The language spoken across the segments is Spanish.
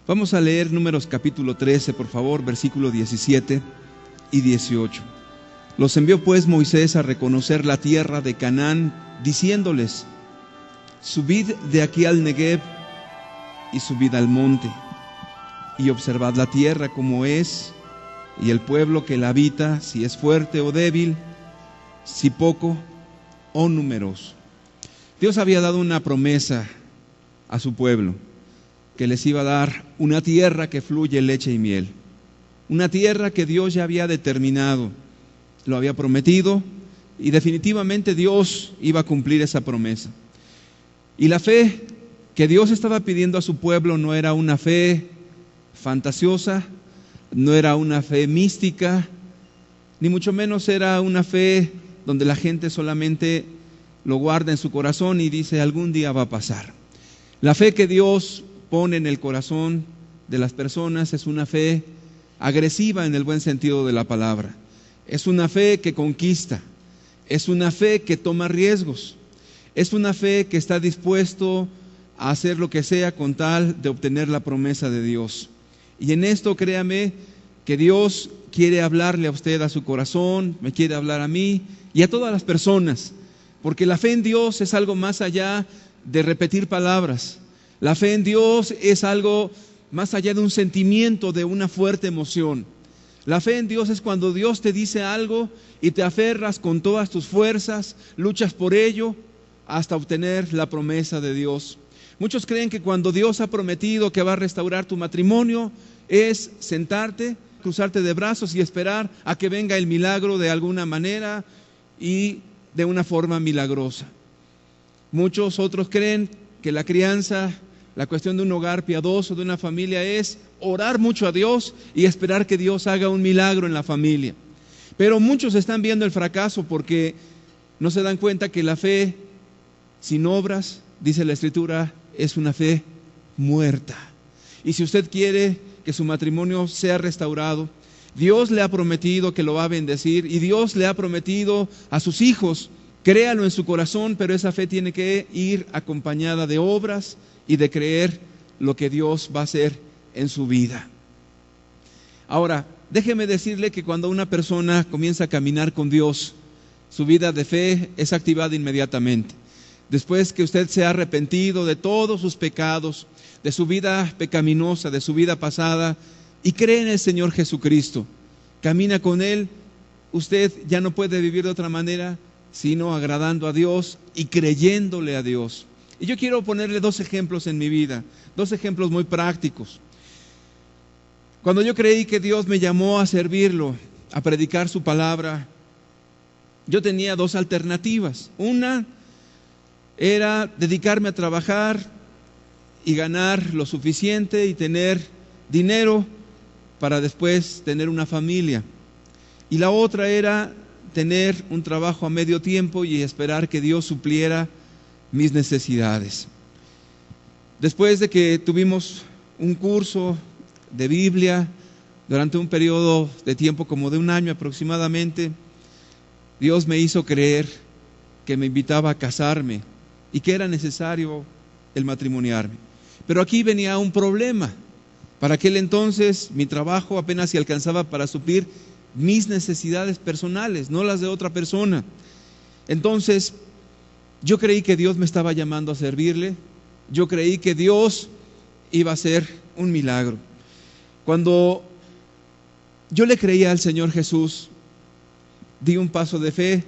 Vamos a leer Números capítulo 13, por favor, versículos 17 y 18. Los envió pues Moisés a reconocer la tierra de Canaán, diciéndoles: subid de aquí al Negev y subid al monte, y observad la tierra como es, y el pueblo que la habita, si es fuerte o débil, si poco o numeroso. Dios había dado una promesa a su pueblo, que les iba a dar una tierra que fluye leche y miel. Una tierra que Dios ya había determinado, lo había prometido, y definitivamente Dios iba a cumplir esa promesa. Y la fe que Dios estaba pidiendo a su pueblo no era una fe fantasiosa, no era una fe mística, ni mucho menos era una fe donde la gente solamente lo guarda en su corazón y dice: algún día va a pasar. La fe que Dios pone en el corazón de las personas es una fe agresiva en el buen sentido de la palabra. Es una fe que conquista, es una fe que toma riesgos, es una fe que está dispuesto a hacer lo que sea con tal de obtener la promesa de Dios. Y en esto, créame, que Dios quiere hablarle a usted, a su corazón, me quiere hablar a mí y a todas las personas, porque la fe en Dios es algo más allá de repetir palabras. La fe en Dios es algo más allá de un sentimiento, de una fuerte emoción. La fe en Dios es cuando Dios te dice algo y te aferras con todas tus fuerzas, luchas por ello hasta obtener la promesa de Dios. Muchos creen que cuando Dios ha prometido que va a restaurar tu matrimonio es sentarte, cruzarte de brazos y esperar a que venga el milagro de alguna manera y de una forma milagrosa. Muchos otros creen que la crianza, la cuestión de un hogar piadoso, de una familia, es orar mucho a Dios y esperar que Dios haga un milagro en la familia. Pero muchos están viendo el fracaso porque no se dan cuenta que la fe sin obras, dice la Escritura, es una fe muerta. Y si usted quiere que su matrimonio sea restaurado, Dios le ha prometido que lo va a bendecir y Dios le ha prometido a sus hijos, créalo en su corazón, pero esa fe tiene que ir acompañada de obras y de creer lo que Dios va a hacer en su vida. Ahora, déjeme decirle que cuando una persona comienza a caminar con Dios, su vida de fe es activada inmediatamente. Después que usted se ha arrepentido de todos sus pecados, de su vida pecaminosa, de su vida pasada, y cree en el Señor Jesucristo, camina con Él, usted ya no puede vivir de otra manera sino agradando a Dios y creyéndole a Dios. Y yo quiero ponerle dos ejemplos en mi vida, dos ejemplos muy prácticos. Cuando yo creí que Dios me llamó a servirlo, a predicar su palabra, yo tenía dos alternativas. Una era dedicarme a trabajar y ganar lo suficiente y tener dinero para después tener una familia. Y la otra era tener un trabajo a medio tiempo y esperar que Dios supliera mis necesidades. Después de que tuvimos un curso de Biblia durante un periodo de tiempo como de un año aproximadamente, Dios me hizo creer que me invitaba a casarme y que era necesario el matrimoniarme. Pero aquí venía un problema. Para aquel entonces mi trabajo apenas se alcanzaba para suplir mis necesidades personales, no las de otra persona. Entonces yo creí que Dios me estaba llamando a servirle, yo creí que Dios iba a hacer un milagro. Cuando yo le creía al Señor Jesús, di un paso de fe,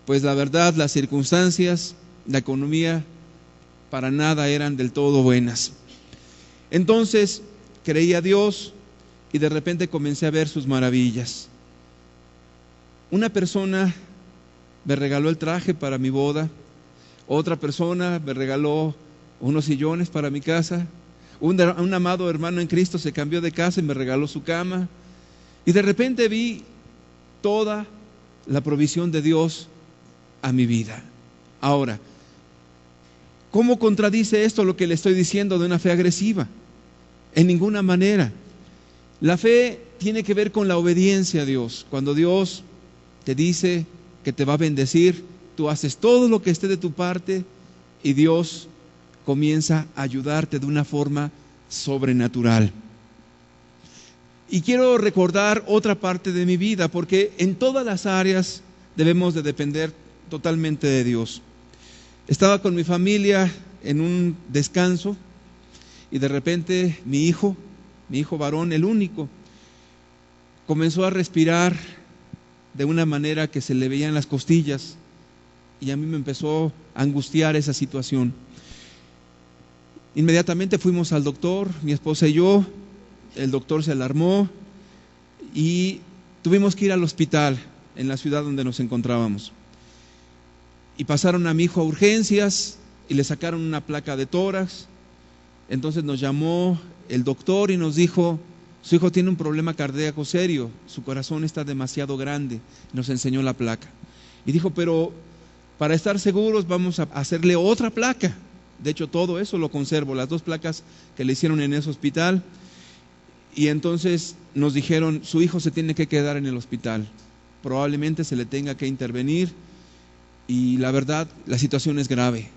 pues la verdad, las circunstancias, la economía, para nada eran del todo buenas. Entonces creí a Dios y de repente comencé a ver sus maravillas. Una persona me regaló el traje para mi boda, otra persona me regaló unos sillones para mi casa, un amado hermano en Cristo se cambió de casa y me regaló su cama, y de repente vi toda la provisión de Dios a mi vida. Ahora, ¿cómo contradice esto lo que le estoy diciendo de una fe agresiva? En ninguna manera. La fe tiene que ver con la obediencia a Dios. Cuando Dios te dice que te va a bendecir, tú haces todo lo que esté de tu parte y Dios comienza a ayudarte de una forma sobrenatural. Y quiero recordar otra parte de mi vida, porque en todas las áreas debemos de depender totalmente de Dios. Estaba con mi familia en un descanso y de repente mi hijo varón, el único, comenzó a respirar de una manera que se le veían las costillas y a mí me empezó a angustiar esa situación. Inmediatamente fuimos al doctor, mi esposa y yo. El doctor se alarmó y tuvimos que ir al hospital en la ciudad donde nos encontrábamos. Y pasaron a mi hijo a urgencias y le sacaron una placa de tórax. Entonces nos llamó el doctor y nos dijo: su hijo tiene un problema cardíaco serio, su corazón está demasiado grande. Nos enseñó la placa. Y dijo: pero para estar seguros vamos a hacerle otra placa. De hecho, todo eso lo conservo, las 2 placas que le hicieron en ese hospital. Y entonces nos dijeron: su hijo se tiene que quedar en el hospital, probablemente se le tenga que intervenir y la verdad, la situación es grave.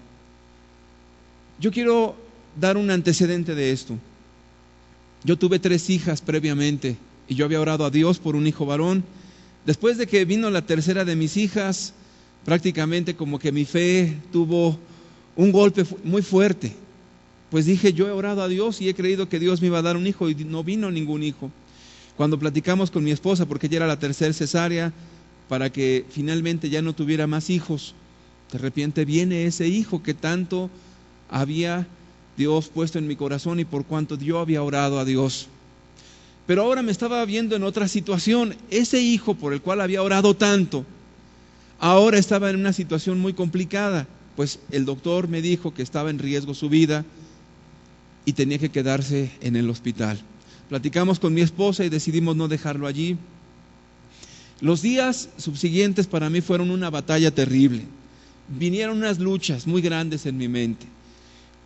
Yo quiero dar un antecedente de esto. Yo tuve 3 hijas previamente y yo había orado a Dios por un hijo varón. Después de que vino la tercera de mis hijas, prácticamente como que mi fe tuvo un golpe muy fuerte. Pues dije: yo he orado a Dios y he creído que Dios me iba a dar un hijo y no vino ningún hijo. Cuando platicamos con mi esposa, porque ella era la tercera cesárea, para que finalmente ya no tuviera más hijos, de repente viene ese hijo que tanto había Dios puesto en mi corazón y por cuanto yo había orado a Dios. Pero ahora me estaba viendo en otra situación. Ese hijo por el cual había orado tanto, ahora estaba en una situación muy complicada, pues el doctor me dijo que estaba en riesgo su vida y tenía que quedarse en el hospital. Platicamos con mi esposa y decidimos no dejarlo allí. Los días subsiguientes para mí fueron una batalla terrible. Vinieron unas luchas muy grandes en mi mente.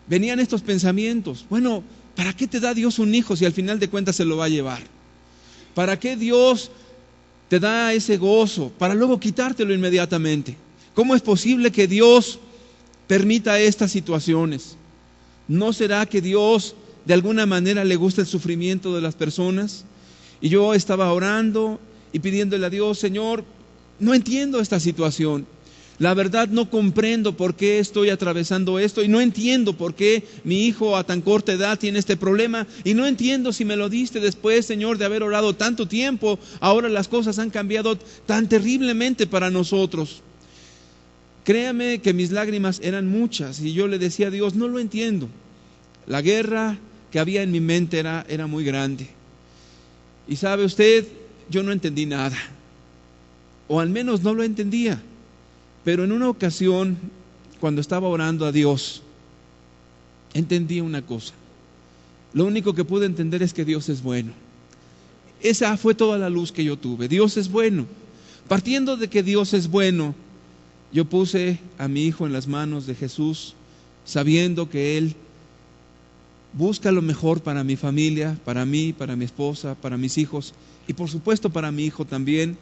Venían estos pensamientos: bueno, ¿para qué te da Dios un hijo si al final de cuentas se lo va a llevar? ¿Para qué Dios te da ese gozo para luego quitártelo inmediatamente? ¿Cómo es posible que Dios permita estas situaciones? ¿No será que Dios de alguna manera le gusta el sufrimiento de las personas? Y yo estaba orando y pidiéndole a Dios: Señor, no entiendo esta situación. La verdad no comprendo por qué estoy atravesando esto y no entiendo por qué mi hijo a tan corta edad tiene este problema y no entiendo si me lo diste después, Señor, de haber orado tanto tiempo. Ahora las cosas han cambiado tan terriblemente para nosotros. Créame que mis lágrimas eran muchas y yo le decía a Dios: no lo entiendo. La guerra que había en mi mente era muy grande. Y sabe usted, yo no entendí nada, o al menos no lo entendía. Pero en una ocasión, cuando estaba orando a Dios, entendí una cosa. Lo único que pude entender es que Dios es bueno. Esa fue toda la luz que yo tuve. Dios es bueno. Partiendo de que Dios es bueno, yo puse a mi hijo en las manos de Jesús, sabiendo que Él busca lo mejor para mi familia, para mí, para mi esposa, para mis hijos y por supuesto para mi hijo también.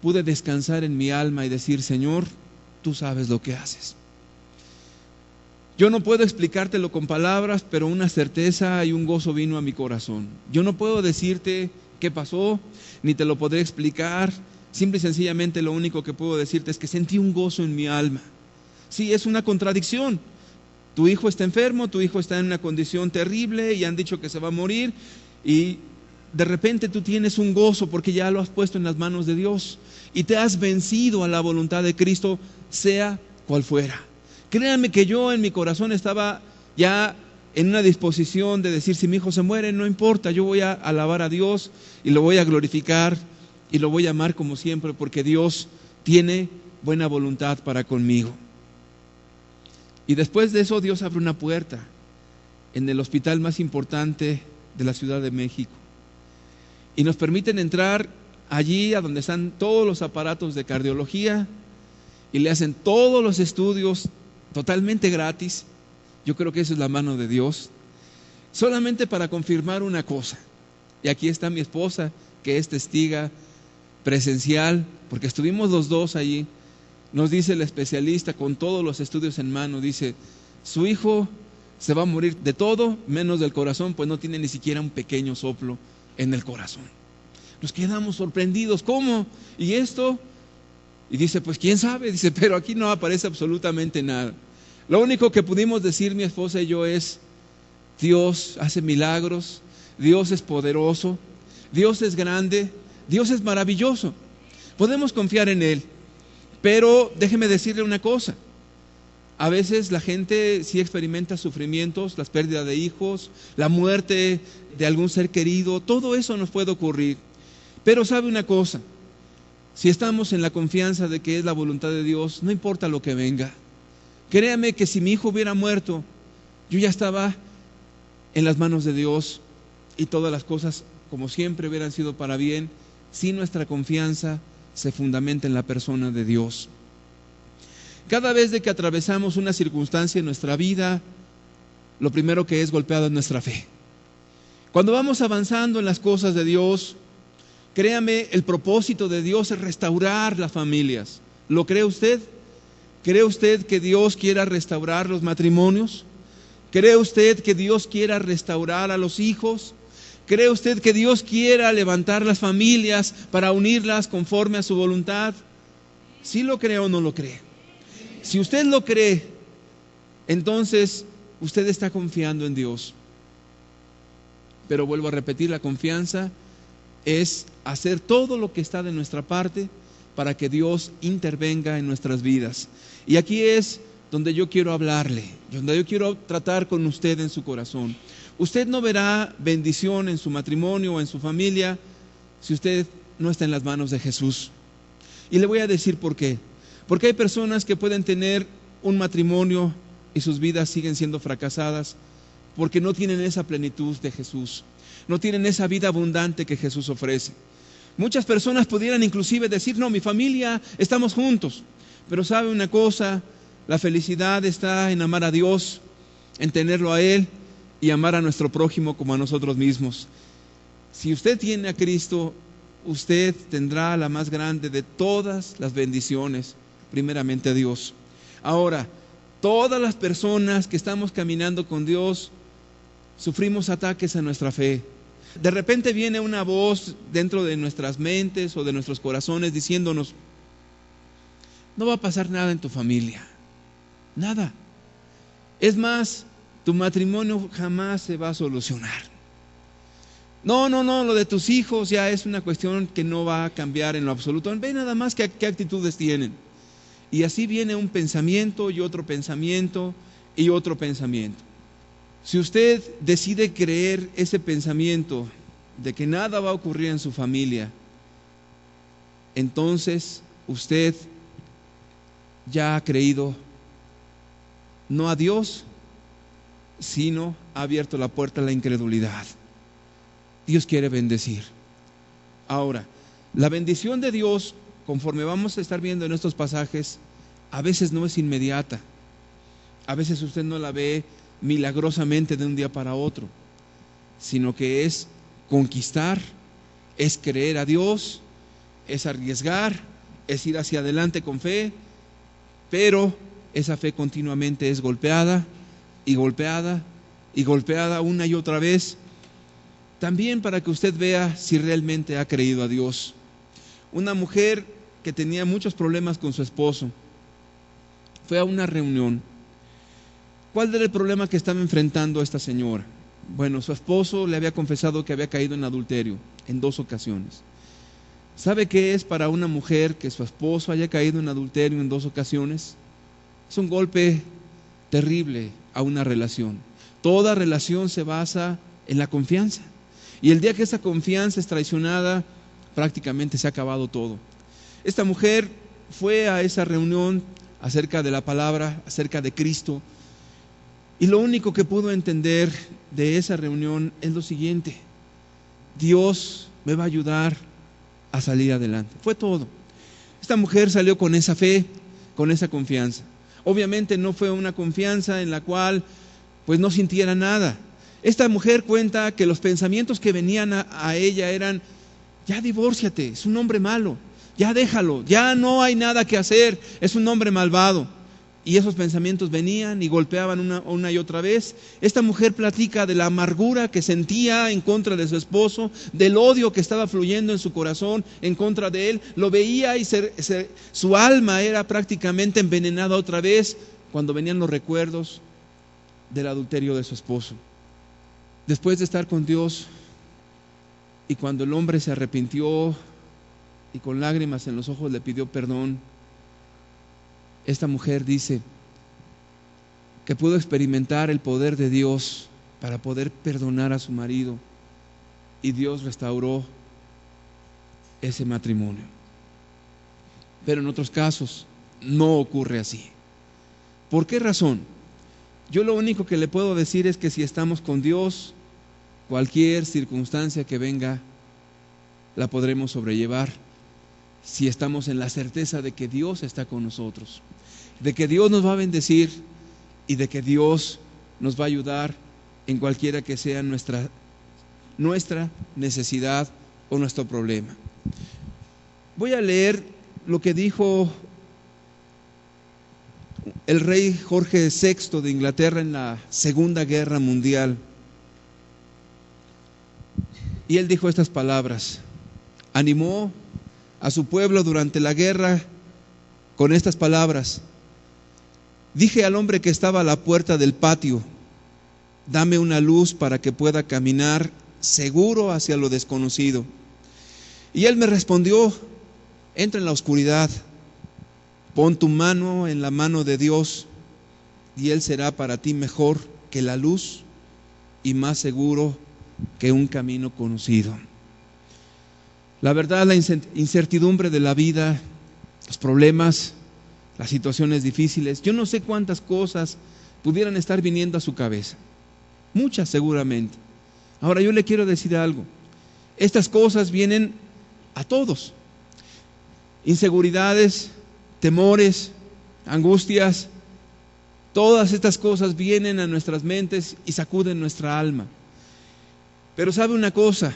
Pude descansar en mi alma y decir: Señor, tú sabes lo que haces. Yo no puedo explicártelo con palabras, pero una certeza y un gozo vino a mi corazón. Yo no puedo decirte qué pasó, ni te lo podré explicar. Simple y sencillamente lo único que puedo decirte es que sentí un gozo en mi alma. Sí, es una contradicción. Tu hijo está enfermo, tu hijo está en una condición terrible y han dicho que se va a morir y de repente tú tienes un gozo porque ya lo has puesto en las manos de Dios y te has vencido a la voluntad de Cristo, sea cual fuera. Créanme que yo en mi corazón estaba ya en una disposición de decir: si mi hijo se muere, no importa, yo voy a alabar a Dios y lo voy a glorificar y lo voy a amar como siempre, porque Dios tiene buena voluntad para conmigo. Y después de eso Dios abre una puerta en el hospital más importante de la Ciudad de México y nos permiten entrar allí a donde están todos los aparatos de cardiología y le hacen todos los estudios totalmente gratis. Yo creo que eso es la mano de Dios, solamente para confirmar una cosa. Y aquí está mi esposa, que es testiga presencial, porque estuvimos los dos allí. Nos dice el especialista con todos los estudios en mano, dice: su hijo se va a morir de todo menos del corazón, pues no tiene ni siquiera un pequeño soplo en el corazón. Nos quedamos sorprendidos, ¿cómo? ¿Y esto? Y dice, pues quién sabe, dice, pero aquí no aparece absolutamente nada. Lo único que pudimos decir mi esposa y yo es, Dios hace milagros, Dios es poderoso, Dios es grande, Dios es maravilloso. Podemos confiar en Él, pero déjeme decirle una cosa. A veces la gente sí experimenta sufrimientos, las pérdidas de hijos, la muerte de algún ser querido, todo eso nos puede ocurrir. Pero sabe una cosa, si estamos en la confianza de que es la voluntad de Dios, no importa lo que venga. Créame que si mi hijo hubiera muerto, yo ya estaba en las manos de Dios y todas las cosas, como siempre, hubieran sido para bien, si nuestra confianza se fundamenta en la persona de Dios. Cada vez de que atravesamos una circunstancia en nuestra vida, lo primero que es golpeado es nuestra fe. Cuando vamos avanzando en las cosas de Dios, créame, el propósito de Dios es restaurar las familias. ¿Lo cree usted? ¿Cree usted que Dios quiera restaurar los matrimonios? ¿Cree usted que Dios quiera restaurar a los hijos? ¿Cree usted que Dios quiera levantar las familias para unirlas conforme a su voluntad? ¿Sí lo cree o no lo cree? Si usted lo cree, entonces usted está confiando en Dios. Pero vuelvo a repetir, la confianza es hacer todo lo que está de nuestra parte para que Dios intervenga en nuestras vidas. Y aquí es donde yo quiero hablarle, donde yo quiero tratar con usted en su corazón. Usted no verá bendición en su matrimonio o en su familia si usted no está en las manos de Jesús. Y le voy a decir por qué. Porque hay personas que pueden tener un matrimonio y sus vidas siguen siendo fracasadas porque no tienen esa plenitud de Jesús, no tienen esa vida abundante que Jesús ofrece. Muchas personas pudieran inclusive decir, no, mi familia, estamos juntos. Pero sabe una cosa, la felicidad está en amar a Dios, en tenerlo a Él y amar a nuestro prójimo como a nosotros mismos. Si usted tiene a Cristo, usted tendrá la más grande de todas las bendiciones, primeramente a Dios. Ahora, todas las personas que estamos caminando con Dios, sufrimos ataques a nuestra fe. De repente viene una voz dentro de nuestras mentes o de nuestros corazones diciéndonos, no va a pasar nada en tu familia, nada. Es más, tu matrimonio jamás se va a solucionar. No, lo de tus hijos ya es una cuestión que no va a cambiar en lo absoluto. Ve nada más qué actitudes tienen. Y así viene un pensamiento y otro pensamiento y otro pensamiento. Si usted decide creer ese pensamiento de que nada va a ocurrir en su familia, entonces usted ya ha creído no a Dios, sino ha abierto la puerta a la incredulidad. Dios quiere bendecir. Ahora, la bendición de Dios, conforme vamos a estar viendo en estos pasajes, a veces no es inmediata. A veces usted no la ve milagrosamente de un día para otro, sino que es conquistar, es creer a Dios, es arriesgar, es ir hacia adelante con fe, pero esa fe continuamente es golpeada y golpeada y golpeada una y otra vez, también para que usted vea si realmente ha creído a Dios. Una mujer que tenía muchos problemas con su esposo fue a una reunión. ¿Cuál era el problema que estaba enfrentando esta señora? Bueno, su esposo le había confesado que había caído en adulterio en 2 ocasiones. ¿Sabe qué es para una mujer que su esposo haya caído en adulterio en 2 ocasiones? Es un golpe terrible a una relación. Toda relación se basa en la confianza. Y el día que esa confianza es traicionada, prácticamente se ha acabado todo. Esta mujer fue a esa reunión acerca de la palabra, acerca de Cristo. Y lo único que pudo entender de esa reunión es lo siguiente: Dios me va a ayudar a salir adelante. Fue todo. Esta mujer salió con esa fe, con esa confianza. Obviamente no fue una confianza en la cual pues no sintiera nada. Esta mujer cuenta que los pensamientos que venían a ella eran: ya divórciate, es un hombre malo, ya déjalo, ya no hay nada que hacer, es un hombre malvado. y esos pensamientos venían y golpeaban una y otra vez. Esta mujer platica de la amargura que sentía en contra de su esposo, del odio que estaba fluyendo en su corazón en contra de él. Lo veía y su alma era prácticamente envenenada otra vez cuando venían los recuerdos del adulterio de su esposo. Después de estar con Dios, y cuando el hombre se arrepintió y con lágrimas en los ojos le pidió perdón, esta mujer dice que pudo experimentar el poder de Dios para poder perdonar a su marido, y Dios restauró ese matrimonio. Pero en otros casos no ocurre así. ¿Por qué razón? Yo lo único que le puedo decir es que si estamos con Dios, cualquier circunstancia que venga la podremos sobrellevar, si estamos en la certeza de que Dios está con nosotros, de que Dios nos va a bendecir y de que Dios nos va a ayudar en cualquiera que sea nuestra necesidad o nuestro problema. Voy a leer lo que dijo el rey Jorge VI de Inglaterra en la Segunda Guerra Mundial. Y él dijo estas palabras, animó a su pueblo durante la guerra con estas palabras: dije al hombre que estaba a la puerta del patio, dame una luz para que pueda caminar seguro hacia lo desconocido. Y él me respondió, entra en la oscuridad, pon tu mano en la mano de Dios y Él será para ti mejor que la luz y más seguro que un camino conocido. La verdad, la incertidumbre de la vida, los problemas, las situaciones difíciles, yo no sé cuántas cosas pudieran estar viniendo a su cabeza, muchas seguramente. Ahora yo le quiero decir algo, estas cosas vienen a todos, inseguridades, temores, angustias, todas estas cosas vienen a nuestras mentes y sacuden nuestra alma. Pero sabe una cosa,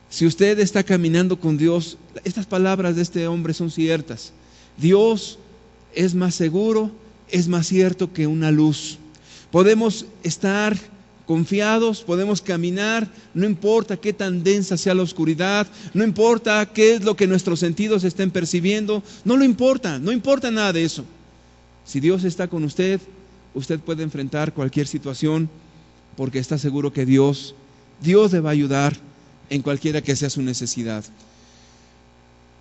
si usted está caminando con Dios, estas palabras de este hombre son ciertas. Dios es más seguro, es más cierto que una luz. Podemos estar confiados, podemos caminar, no importa qué tan densa sea la oscuridad, no importa qué es lo que nuestros sentidos estén percibiendo, no importa nada de eso. Si Dios está con usted, usted puede enfrentar cualquier situación porque está seguro que Dios le va a ayudar en cualquiera que sea su necesidad.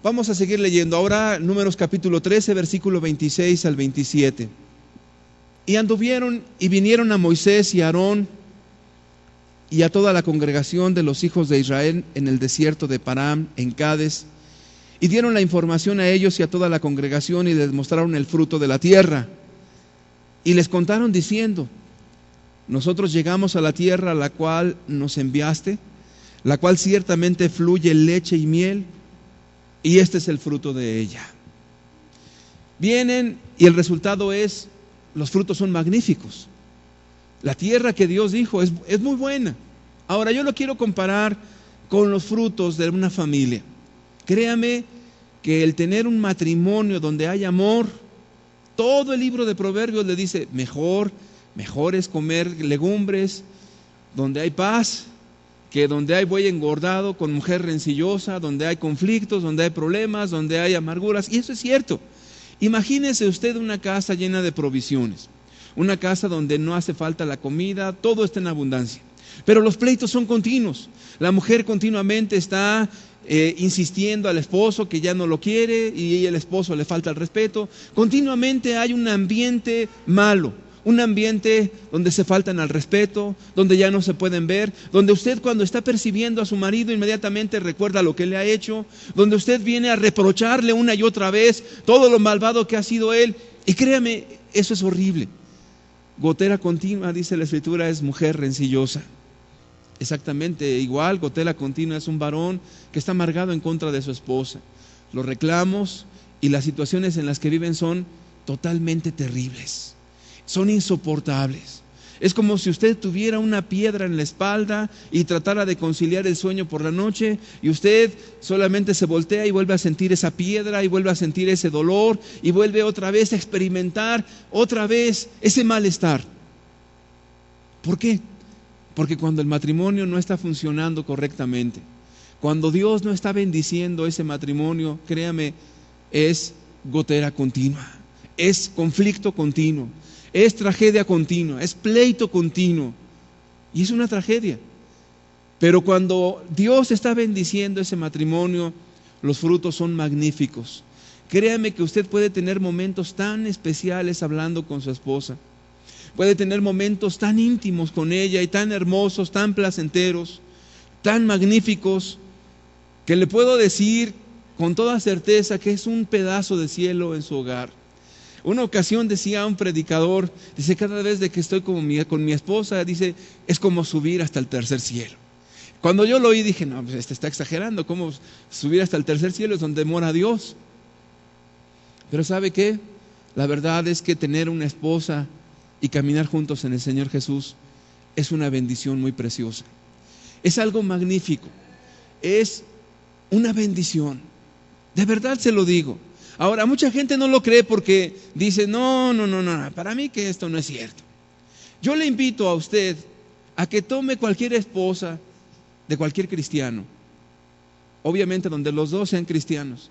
Vamos a seguir leyendo ahora Números capítulo 13, versículo 26 al 27. Y anduvieron y vinieron a Moisés y a Aarón y a toda la congregación de los hijos de Israel en el desierto de Param, en Cades, y dieron la información a ellos y a toda la congregación y les mostraron el fruto de la tierra. Y les contaron diciendo, nosotros llegamos a la tierra a la cual nos enviaste, la cual ciertamente fluye leche y miel, y este es el fruto de ella. Vienen y el resultado es, los frutos son magníficos. La tierra que Dios dijo es muy buena. Ahora yo lo quiero comparar con los frutos de una familia. Créame que el tener un matrimonio donde hay amor, todo el libro de Proverbios le dice, mejor es comer legumbres donde hay paz, que donde hay buey engordado con mujer rencillosa, donde hay conflictos, donde hay problemas, donde hay amarguras. Y eso es cierto. Imagínese usted una casa llena de provisiones, una casa donde no hace falta la comida, todo está en abundancia. Pero los pleitos son continuos. La mujer continuamente está insistiendo al esposo que ya no lo quiere y el esposo le falta el respeto. Continuamente hay un ambiente malo, un ambiente donde se faltan al respeto, donde ya no se pueden ver, donde usted cuando está percibiendo a su marido inmediatamente recuerda lo que le ha hecho, donde usted viene a reprocharle una y otra vez todo lo malvado que ha sido él. Y créame, eso es horrible. Gotera continua, dice la Escritura, es mujer rencillosa. Exactamente igual, gotera continua es un varón que está amargado en contra de su esposa. Los reclamos y las situaciones en las que viven son totalmente terribles, son insoportables. Es como si usted tuviera una piedra en la espalda y tratara de conciliar el sueño por la noche, y usted solamente se voltea y vuelve a sentir esa piedra y vuelve a sentir ese dolor y vuelve otra vez a experimentar otra vez ese malestar. ¿Por qué? Porque cuando el matrimonio no está funcionando correctamente, cuando Dios no está bendiciendo ese matrimonio, créame, es gotera continua, es conflicto continuo, es tragedia continua, es pleito continuo, y es una tragedia. Pero cuando Dios está bendiciendo ese matrimonio, los frutos son magníficos. Créame que usted puede tener momentos tan especiales hablando con su esposa, puede tener momentos tan íntimos con ella y tan hermosos, tan placenteros, tan magníficos, que le puedo decir con toda certeza que es un pedazo de cielo en su hogar. Una ocasión decía un predicador, dice, cada vez de que estoy con mi esposa, dice, es como subir hasta el tercer cielo. Cuando yo lo oí dije, no, pues este está exagerando, ¿cómo subir hasta el tercer cielo? Es donde mora Dios. Pero ¿sabe qué? La verdad es que tener una esposa y caminar juntos en el Señor Jesús es una bendición muy preciosa. Es algo magnífico, es una bendición. De verdad se lo digo. Ahora, mucha gente no lo cree porque dice, no, para mí que esto no es cierto. Yo le invito a usted a que tome cualquier esposa de cualquier cristiano, obviamente donde los dos sean cristianos.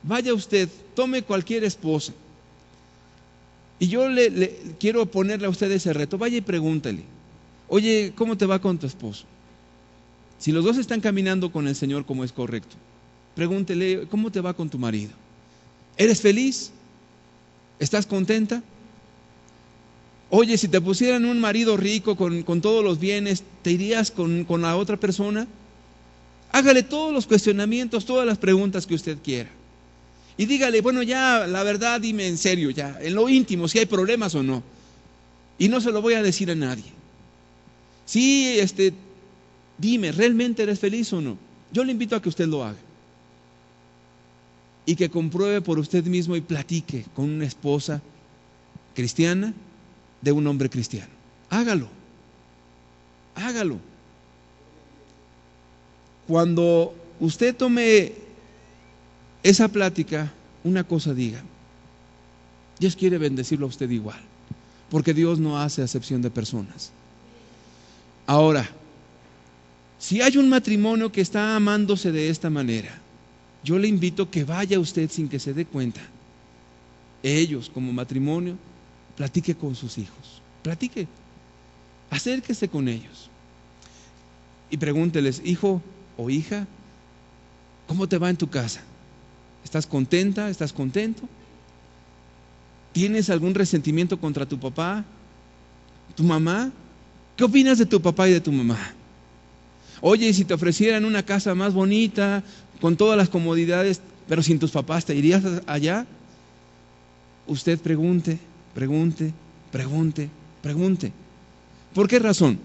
Vaya usted, tome cualquier esposa, y yo le quiero ponerle a usted ese reto. Vaya y pregúntale, oye, ¿cómo te va con tu esposo? Si los dos están caminando con el Señor como es correcto, pregúntele, ¿cómo te va con tu marido? ¿Eres feliz? ¿Estás contenta? Oye, si te pusieran un marido rico con todos los bienes, ¿te irías con la otra persona? Hágale todos los cuestionamientos, todas las preguntas que usted quiera. Y dígale, bueno, ya, la verdad, dime en serio, ya, en lo íntimo, si hay problemas o no. Y no se lo voy a decir a nadie. Sí, dime, ¿realmente eres feliz o no? Yo le invito a que usted lo haga. Y que compruebe por usted mismo y platique con una esposa cristiana de un hombre cristiano. Hágalo. Hágalo. Cuando usted tome esa plática, una cosa diga: Dios quiere bendecirlo a usted igual, porque Dios no hace acepción de personas. Ahora, si hay un matrimonio que está amándose de esta manera, yo le invito que vaya usted sin que se dé cuenta. Ellos como matrimonio, platique con sus hijos, platique, acérquese con ellos y pregúnteles: hijo o hija, ¿cómo te va en tu casa? ¿Estás contenta? ¿Estás contento? ¿Tienes algún resentimiento contra tu papá, tu mamá? ¿Qué opinas de tu papá y de tu mamá? Oye, si te ofrecieran una casa más bonita, con todas las comodidades, pero sin tus papás, ¿te irías allá? Usted pregunte. ¿Por qué razón?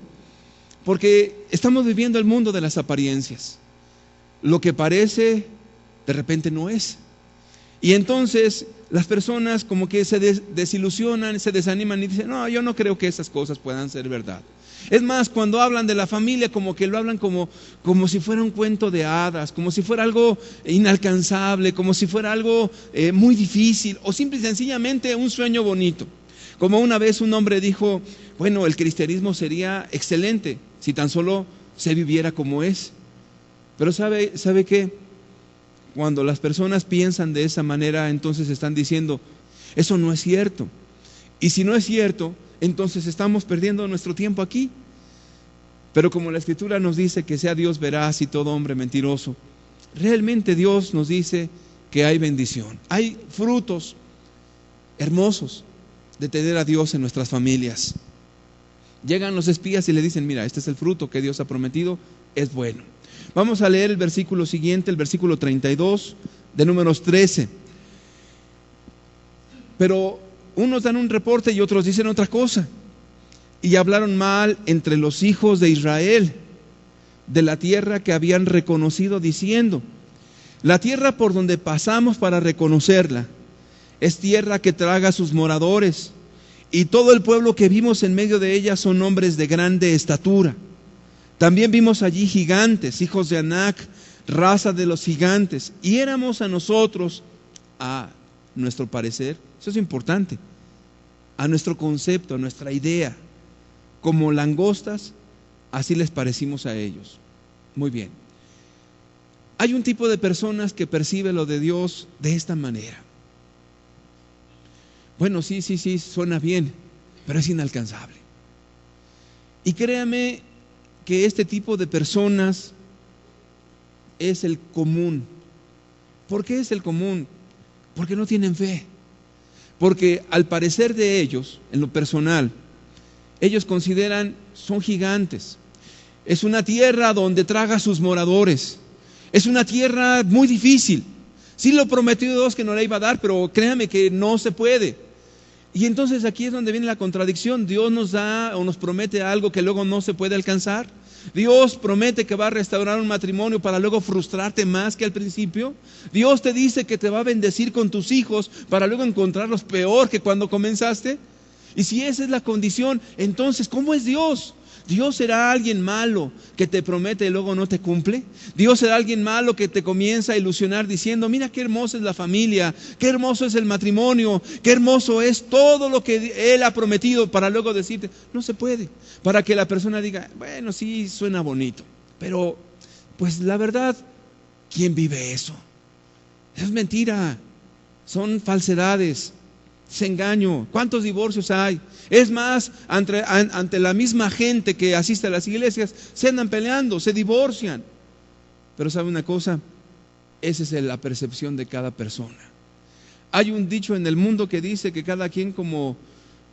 Porque estamos viviendo el mundo de las apariencias. Lo que parece, de repente no es. Y entonces las personas como que se desilusionan, se desaniman y dicen: no, yo no creo que esas cosas puedan ser verdad. Es más, cuando hablan de la familia, como que lo hablan como si fuera un cuento de hadas, como si fuera algo inalcanzable, como si fuera algo muy difícil, o simple y sencillamente un sueño bonito. Como una vez un hombre dijo: bueno, el cristianismo sería excelente si tan solo se viviera como es. Pero ¿sabe qué? Cuando las personas piensan de esa manera, entonces están diciendo: eso no es cierto. Y si no es cierto, entonces estamos perdiendo nuestro tiempo aquí. Pero como la Escritura nos dice que sea Dios veraz y todo hombre mentiroso, realmente Dios nos dice que hay bendición, hay frutos hermosos de tener a Dios en nuestras familias. Llegan los espías y le dicen: mira, este es el fruto que Dios ha prometido, es bueno. Vamos a leer el versículo siguiente, el versículo 32 de Números 13. Pero unos dan un reporte y otros dicen otra cosa. Y hablaron mal entre los hijos de Israel de la tierra que habían reconocido, diciendo: la tierra por donde pasamos para reconocerla es tierra que traga a sus moradores, y todo el pueblo que vimos en medio de ella son hombres de grande estatura. También vimos allí gigantes, hijos de Anac, raza de los gigantes, y éramos a nosotros, a nuestro parecer, eso es importante, a nuestro concepto, a nuestra idea, como langostas, así les parecimos a ellos. Muy bien. Hay un tipo de personas que percibe lo de Dios de esta manera. Bueno, sí, suena bien, pero es inalcanzable. Y créame que este tipo de personas es el común. ¿Por qué es el común? Porque no tienen fe. Porque al parecer de ellos, en lo personal, ellos consideran, son gigantes. Es una tierra donde traga a sus moradores. Es una tierra muy difícil. Sí lo prometió Dios que no la iba a dar, pero créame que no se puede. Y entonces aquí es donde viene la contradicción. Dios nos da o nos promete algo que luego no se puede alcanzar. Dios promete que va a restaurar un matrimonio para luego frustrarte más que al principio. Dios te dice que te va a bendecir con tus hijos para luego encontrarlos peor que cuando comenzaste. Y si esa es la condición, entonces ¿cómo es Dios? ¿Dios será alguien malo que te promete y luego no te cumple? ¿Dios será alguien malo que te comienza a ilusionar diciendo, mira qué hermosa es la familia, qué hermoso es el matrimonio, qué hermoso es todo lo que Él ha prometido, para luego decirte, no se puede? Para que la persona diga, bueno, sí suena bonito, pero pues la verdad, ¿quién vive eso? Es mentira, son falsedades. Es engaño. ¿Cuántos divorcios hay? Es más, ante la misma gente que asiste a las iglesias, se andan peleando, se divorcian. Pero ¿sabe una cosa? Esa es la percepción de cada persona. Hay un dicho en el mundo que dice que cada quien como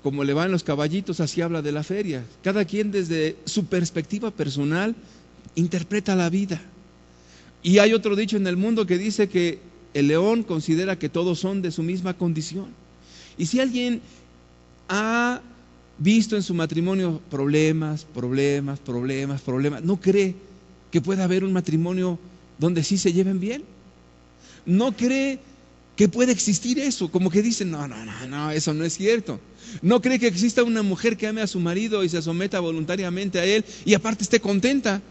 le van los caballitos, así habla de la feria. Cada quien desde su perspectiva personal interpreta la vida. Y hay otro dicho en el mundo que dice que el león considera que todos son de su misma condición. Y si alguien ha visto en su matrimonio problemas, ¿no cree que pueda haber un matrimonio donde sí se lleven bien? ¿No cree que puede existir eso? Como que dicen, no, eso no es cierto. ¿No cree que exista una mujer que ame a su marido y se someta voluntariamente a él y aparte esté contenta?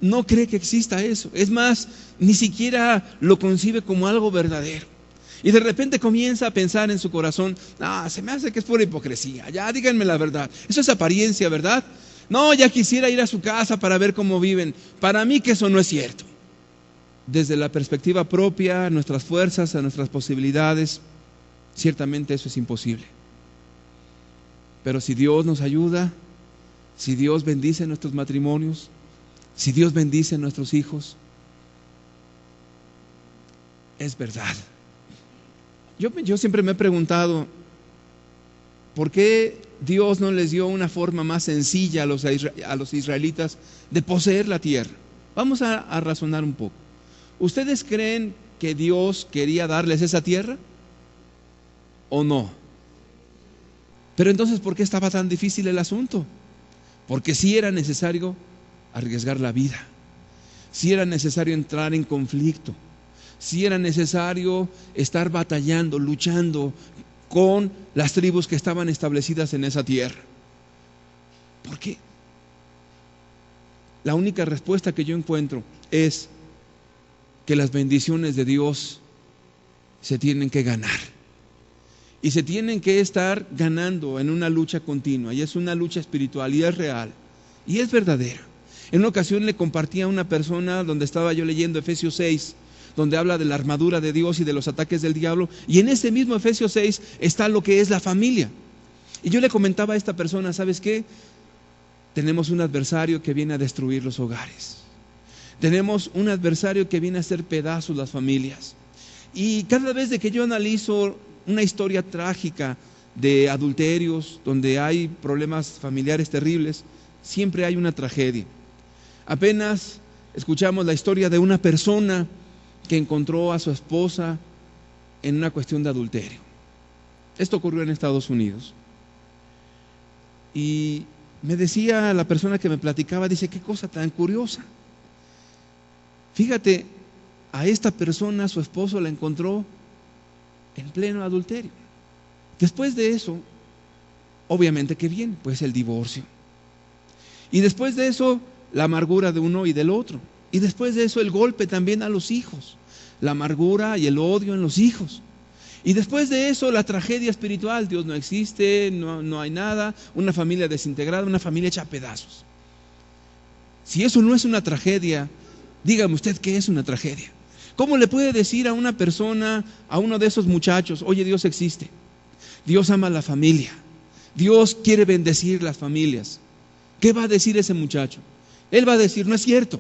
No cree que exista eso. Es más, ni siquiera lo concibe como algo verdadero. Y de repente comienza a pensar en su corazón, se me hace que es pura hipocresía, ya díganme la verdad, eso es apariencia, ¿verdad? No, ya quisiera ir a su casa para ver cómo viven. Para mí que eso no es cierto. Desde la perspectiva propia, a nuestras fuerzas, a nuestras posibilidades, ciertamente eso es imposible. Pero si Dios nos ayuda, si Dios bendice nuestros matrimonios, si Dios bendice a nuestros hijos, es verdad. Yo siempre me he preguntado, ¿por qué Dios no les dio una forma más sencilla a los israelitas de poseer la tierra? Vamos a razonar un poco. ¿Ustedes creen que Dios quería darles esa tierra o no? Pero entonces, ¿por qué estaba tan difícil el asunto? Porque sí era necesario arriesgar la vida, sí era necesario entrar en conflicto, si era necesario estar batallando, luchando con las tribus que estaban establecidas en esa tierra. ¿Por qué? La única respuesta que yo encuentro es que las bendiciones de Dios se tienen que ganar. Y se tienen que estar ganando en una lucha continua. Y es una lucha espiritual y es real. Y es verdadera. En una ocasión le compartí a una persona donde estaba yo leyendo Efesios 6, donde habla de la armadura de Dios y de los ataques del diablo, y en ese mismo Efesios 6 está lo que es la familia. Y yo le comentaba a esta persona, ¿sabes qué? Tenemos un adversario que viene a destruir los hogares. Tenemos un adversario que viene a hacer pedazos las familias. Y cada vez de que yo analizo una historia trágica de adulterios, donde hay problemas familiares terribles, siempre hay una tragedia. Apenas escuchamos la historia de una persona que encontró a su esposa en una cuestión de adulterio. Esto ocurrió en Estados Unidos. Y me decía la persona que me platicaba, dice, qué cosa tan curiosa. Fíjate, a esta persona su esposo la encontró en pleno adulterio. Después de eso, obviamente, ¿qué viene? Pues el divorcio. Y después de eso, la amargura de uno y del otro. Y después de eso, el golpe también a los hijos. La amargura y el odio en los hijos. Y después de eso, la tragedia espiritual. Dios no existe, no hay nada. Una familia desintegrada, una familia hecha a pedazos. Si eso no es una tragedia, dígame usted qué es una tragedia. ¿Cómo le puede decir a una persona, a uno de esos muchachos, oye, Dios existe, Dios ama a la familia, Dios quiere bendecir las familias? ¿Qué va a decir ese muchacho? Él va a decir, no es cierto.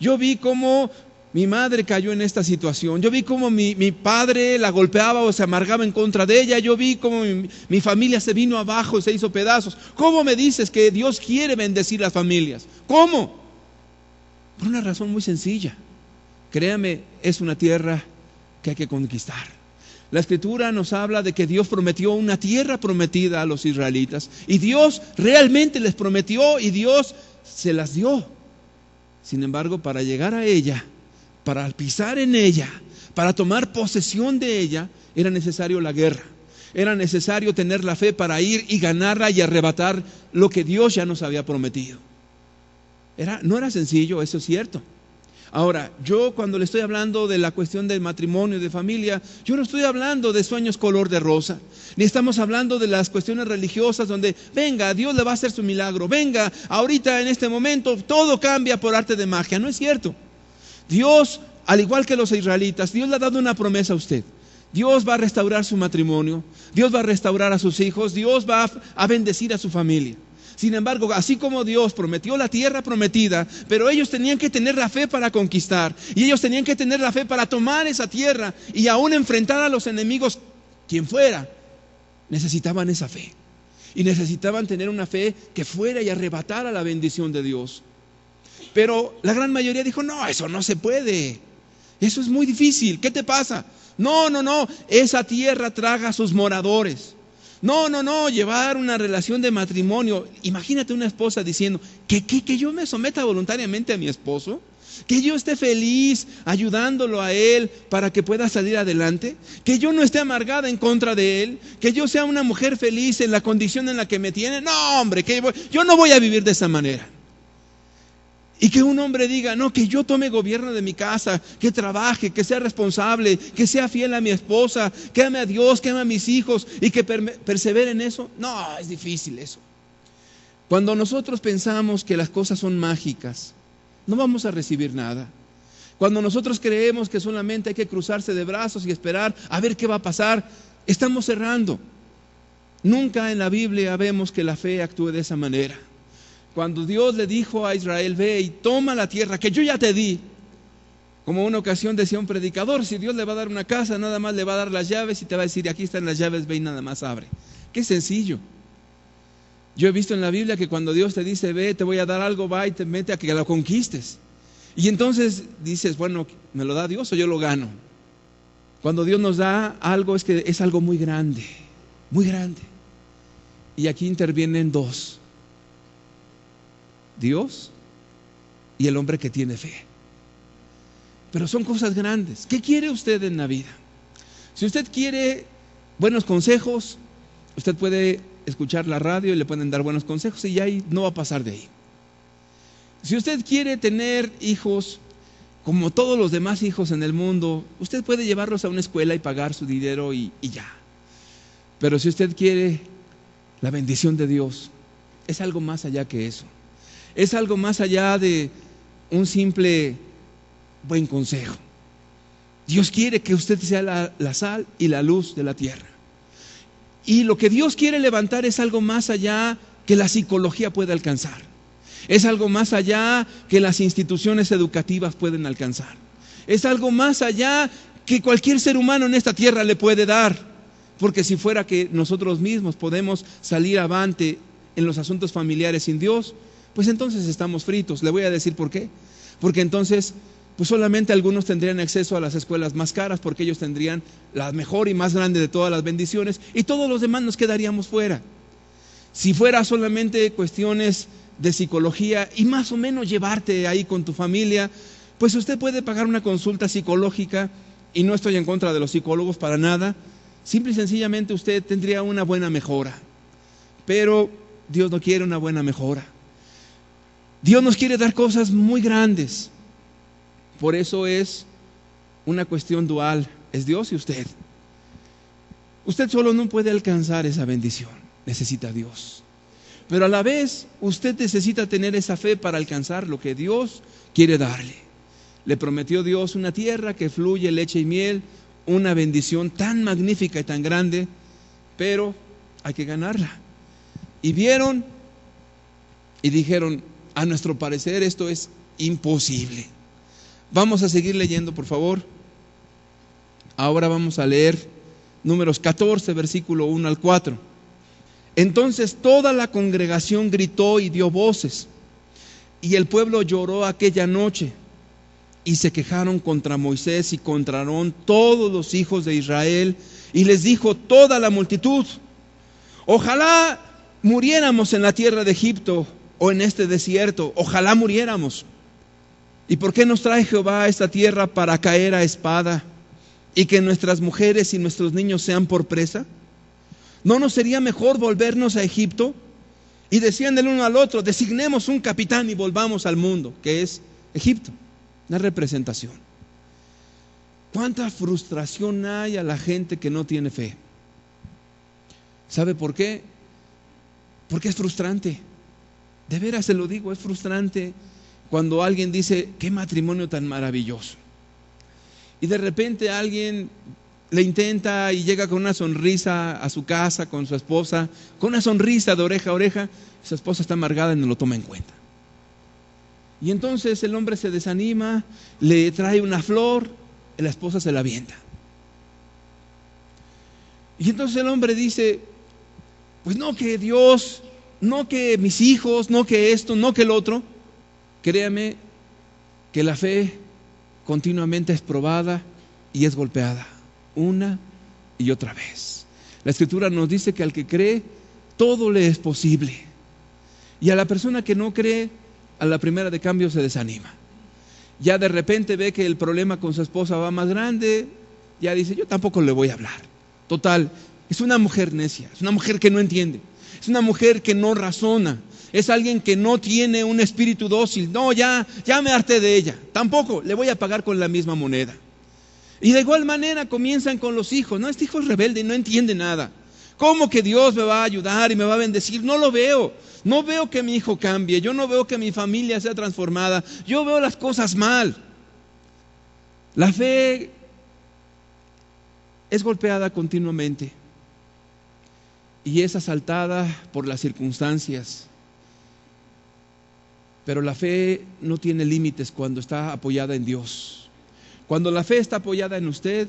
Yo vi cómo mi madre cayó en esta situación. Yo vi cómo mi padre la golpeaba o se amargaba en contra de ella. Yo vi cómo mi familia se vino abajo y se hizo pedazos. ¿Cómo me dices que Dios quiere bendecir las familias? ¿Cómo? Por una razón muy sencilla. Créame, es una tierra que hay que conquistar. La Escritura nos habla de que Dios prometió una tierra prometida a los israelitas. Y Dios realmente les prometió y Dios se las dio. Sin embargo, para llegar a ella, para pisar en ella, para tomar posesión de ella, era necesario la guerra. Era necesario tener la fe para ir y ganarla y arrebatar lo que Dios ya nos había prometido. No era sencillo, eso es cierto. Ahora, yo cuando le estoy hablando de la cuestión del matrimonio y de familia, yo no estoy hablando de sueños color de rosa, ni estamos hablando de las cuestiones religiosas donde, venga, Dios le va a hacer su milagro, venga, ahorita en este momento todo cambia por arte de magia. No es cierto. Dios, al igual que los israelitas, Dios le ha dado una promesa a usted. Dios va a restaurar su matrimonio, Dios va a restaurar a sus hijos, Dios va a bendecir a su familia. Sin embargo, así como Dios prometió la tierra prometida, pero ellos tenían que tener la fe para conquistar, y ellos tenían que tener la fe para tomar esa tierra y aún enfrentar a los enemigos, quien fuera, necesitaban esa fe. Y necesitaban tener una fe que fuera y arrebatara la bendición de Dios. Pero la gran mayoría dijo, no, eso no se puede, eso es muy difícil, ¿qué te pasa? No, esa tierra traga a sus moradores. No, llevar una relación de matrimonio. Imagínate una esposa diciendo, ¿que yo me someta voluntariamente a mi esposo? ¿Que yo esté feliz ayudándolo a él para que pueda salir adelante? ¿Que yo no esté amargada en contra de él? ¿Que yo sea una mujer feliz en la condición en la que me tiene? No, hombre, yo no voy a vivir de esa manera. Y que un hombre diga, no, que yo tome gobierno de mi casa, que trabaje, que sea responsable, que sea fiel a mi esposa, que ame a Dios, que ame a mis hijos y que persevere en eso. No, es difícil eso. Cuando nosotros pensamos que las cosas son mágicas, no vamos a recibir nada. Cuando nosotros creemos que solamente hay que cruzarse de brazos y esperar a ver qué va a pasar, estamos cerrando. Nunca en la Biblia vemos que la fe actúe de esa manera. Cuando Dios le dijo a Israel, ve y toma la tierra que yo ya te di, como una ocasión decía un predicador, si Dios le va a dar una casa, nada más le va a dar las llaves y te va a decir, aquí están las llaves, ve y nada más abre. Qué sencillo. Yo he visto en la Biblia que cuando Dios te dice, ve, te voy a dar algo, va y te mete a que lo conquistes. Y entonces dices, bueno, ¿me lo da Dios o yo lo gano? Cuando Dios nos da algo es que es algo muy grande, muy grande. Y aquí intervienen dos. Dios y el hombre que tiene fe. Pero son cosas grandes. ¿Qué quiere usted en la vida? Si usted quiere buenos consejos, usted puede escuchar la radio y le pueden dar buenos consejos y ya ahí no va a pasar de ahí. Si usted quiere tener hijos como todos los demás hijos en el mundo, usted puede llevarlos a una escuela y pagar su dinero y ya. Pero si usted quiere la bendición de Dios, es algo más allá que eso. Es algo más allá de un simple buen consejo. Dios quiere que usted sea la sal y la luz de la tierra. Y lo que Dios quiere levantar es algo más allá que la psicología puede alcanzar. Es algo más allá que las instituciones educativas pueden alcanzar. Es algo más allá que cualquier ser humano en esta tierra le puede dar. Porque si fuera que nosotros mismos podemos salir avante en los asuntos familiares sin Dios, pues entonces estamos fritos. Le voy a decir por qué. Porque entonces, pues solamente algunos tendrían acceso a las escuelas más caras, porque ellos tendrían la mejor y más grande de todas las bendiciones, y todos los demás nos quedaríamos fuera. Si fuera solamente cuestiones de psicología y más o menos llevarte ahí con tu familia, pues usted puede pagar una consulta psicológica, y no estoy en contra de los psicólogos para nada. Simple y sencillamente usted tendría una buena mejora. Pero Dios no quiere una buena mejora. Dios nos quiere dar cosas muy grandes. Por eso es una cuestión dual. Es Dios y usted. Usted solo no puede alcanzar esa bendición. Necesita a Dios. Pero a la vez, usted necesita tener esa fe para alcanzar lo que Dios quiere darle. Le prometió Dios una tierra que fluye leche y miel, una bendición tan magnífica y tan grande, pero hay que ganarla. Y vieron y dijeron, a nuestro parecer esto es imposible. Vamos a seguir leyendo, por favor. Ahora vamos a leer Números 14, versículo 1 al 4. Entonces toda la congregación gritó y dio voces, y el pueblo lloró aquella noche, y se quejaron contra Moisés y contra Aarón todos los hijos de Israel, y les dijo toda la multitud: ojalá muriéramos en la tierra de Egipto o en este desierto, ojalá muriéramos. ¿Y por qué nos trae Jehová a esta tierra para caer a espada y que nuestras mujeres y nuestros niños sean por presa? ¿No nos sería mejor volvernos a Egipto? Y decían el uno al otro: designemos un capitán y volvamos al mundo, que es Egipto. Una representación. ¿Cuánta frustración hay a la gente que no tiene fe? ¿Sabe por qué? Porque es frustrante. De veras se lo digo, es frustrante cuando alguien dice: qué matrimonio tan maravilloso. Y de repente alguien le intenta y llega con una sonrisa a su casa con su esposa, con una sonrisa de oreja a oreja, y su esposa está amargada y no lo toma en cuenta. Y entonces el hombre se desanima, le trae una flor, y la esposa se la avienta. Y entonces el hombre dice: pues no que Dios, no que mis hijos, no que esto, no que el otro. Créame que la fe continuamente es probada y es golpeada una y otra vez. La Escritura nos dice que al que cree, todo le es posible. Y a la persona que no cree, a la primera de cambio se desanima. Ya de repente ve que el problema con su esposa va más grande, ya dice: yo tampoco le voy a hablar. Total, es una mujer necia, es una mujer que no entiende, es una mujer que no razona, es alguien que no tiene un espíritu dócil. No, ya me harté de ella, tampoco le voy a pagar con la misma moneda. Y de igual manera comienzan con los hijos. No, este hijo es rebelde y no entiende nada. ¿Cómo que Dios me va a ayudar y me va a bendecir? No lo veo. No veo que mi hijo cambie. Yo no veo que mi familia sea transformada. Yo veo las cosas mal. La fe es golpeada continuamente y es asaltada por las circunstancias. Pero la fe no tiene límites cuando está apoyada en Dios. Cuando la fe está apoyada en usted,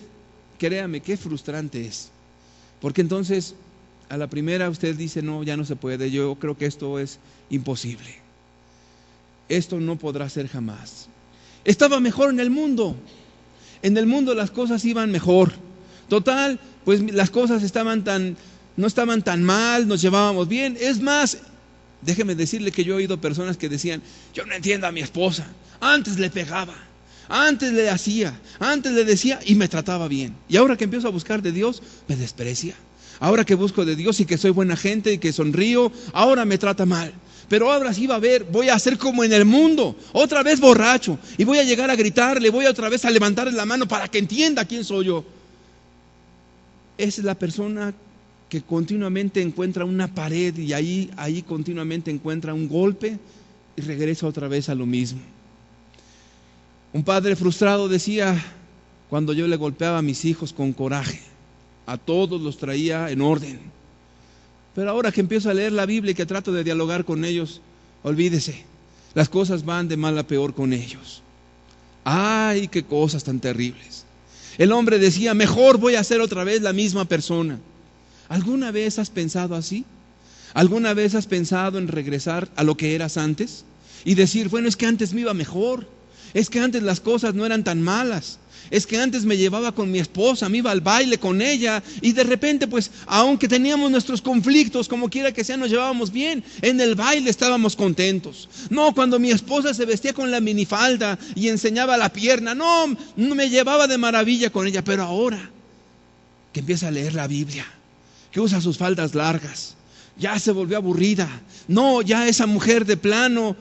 créame qué frustrante es. Porque entonces a la primera usted dice: no, ya no se puede, yo creo que esto es imposible. Esto no podrá ser jamás. Estaba mejor en el mundo. En el mundo las cosas iban mejor. Total, pues las cosas no estaban tan mal, nos llevábamos bien. Es más, déjeme decirle que yo he oído personas que decían: yo no entiendo a mi esposa, antes le pegaba, antes le hacía, antes le decía y me trataba bien. Y ahora que empiezo a buscar de Dios, me desprecia. Ahora que busco de Dios y que soy buena gente y que sonrío, ahora me trata mal. Pero ahora sí voy a hacer como en el mundo, otra vez borracho, y voy a llegar a gritarle, voy otra vez a levantarle la mano para que entienda quién soy yo. Esa es la persona que continuamente encuentra una pared y ahí continuamente encuentra un golpe y regresa otra vez a lo mismo. Un padre frustrado decía: cuando yo le golpeaba a mis hijos con coraje, a todos los traía en orden. Pero ahora que empiezo a leer la Biblia y que trato de dialogar con ellos, olvídese, las cosas van de mal a peor con ellos. ¡Ay, qué cosas tan terribles! El hombre decía: mejor voy a ser otra vez la misma persona. ¿Alguna vez has pensado así? ¿Alguna vez has pensado en regresar a lo que eras antes? Y decir: bueno, es que antes me iba mejor, es que antes las cosas no eran tan malas, es que antes me llevaba con mi esposa, me iba al baile con ella, y de repente pues aunque teníamos nuestros conflictos, como quiera que sea, nos llevábamos bien, en el baile estábamos contentos. No, cuando mi esposa se vestía con la minifalda y enseñaba la pierna, no me llevaba de maravilla con ella. Pero ahora que empieza a leer la Biblia, que usa sus faldas largas, ya se volvió aburrida. No, ya esa mujer de plano,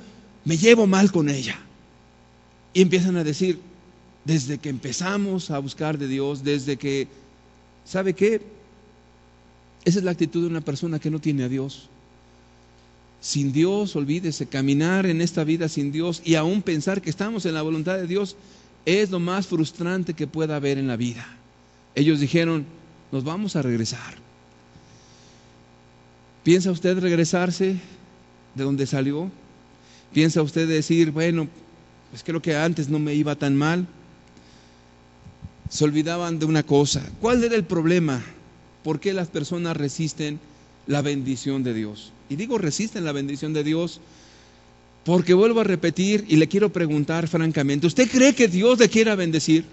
me llevo mal con ella. Y empiezan a decir, desde que empezamos a buscar de Dios, desde que, ¿sabe qué? Esa es la actitud de una persona que no tiene a Dios. Sin Dios, olvídese, caminar en esta vida sin Dios y aún pensar que estamos en la voluntad de Dios es lo más frustrante que pueda haber en la vida. Ellos dijeron, nos vamos a regresar. ¿Piensa usted regresarse de donde salió? ¿Piensa usted decir, bueno, pues creo que antes no me iba tan mal? Se olvidaban de una cosa. ¿Cuál era el problema? ¿Por qué las personas resisten la bendición de Dios? Y digo resisten la bendición de Dios porque vuelvo a repetir y le quiero preguntar francamente, ¿usted cree que Dios le quiera bendecir?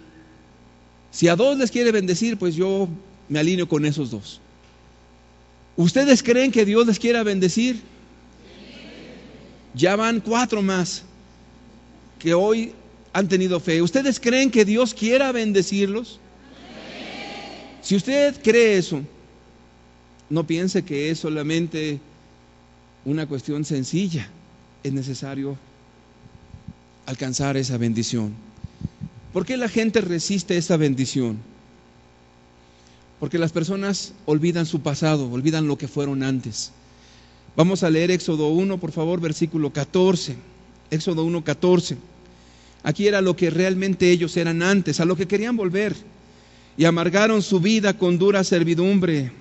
Si a dos les quiere bendecir, pues yo me alineo con esos dos. ¿Ustedes creen que Dios les quiera bendecir? Ya van 4 más que hoy han tenido fe. ¿Ustedes creen que Dios quiera bendecirlos? Si usted cree eso, no piense que es solamente una cuestión sencilla. Es necesario alcanzar esa bendición. ¿Por qué la gente resiste esa bendición? Porque las personas olvidan su pasado, olvidan lo que fueron antes. Vamos a leer Éxodo 1, por favor, versículo 14. Éxodo 1, 14. Aquí era lo que realmente ellos eran antes, a lo que querían volver. Y amargaron su vida con dura servidumbre,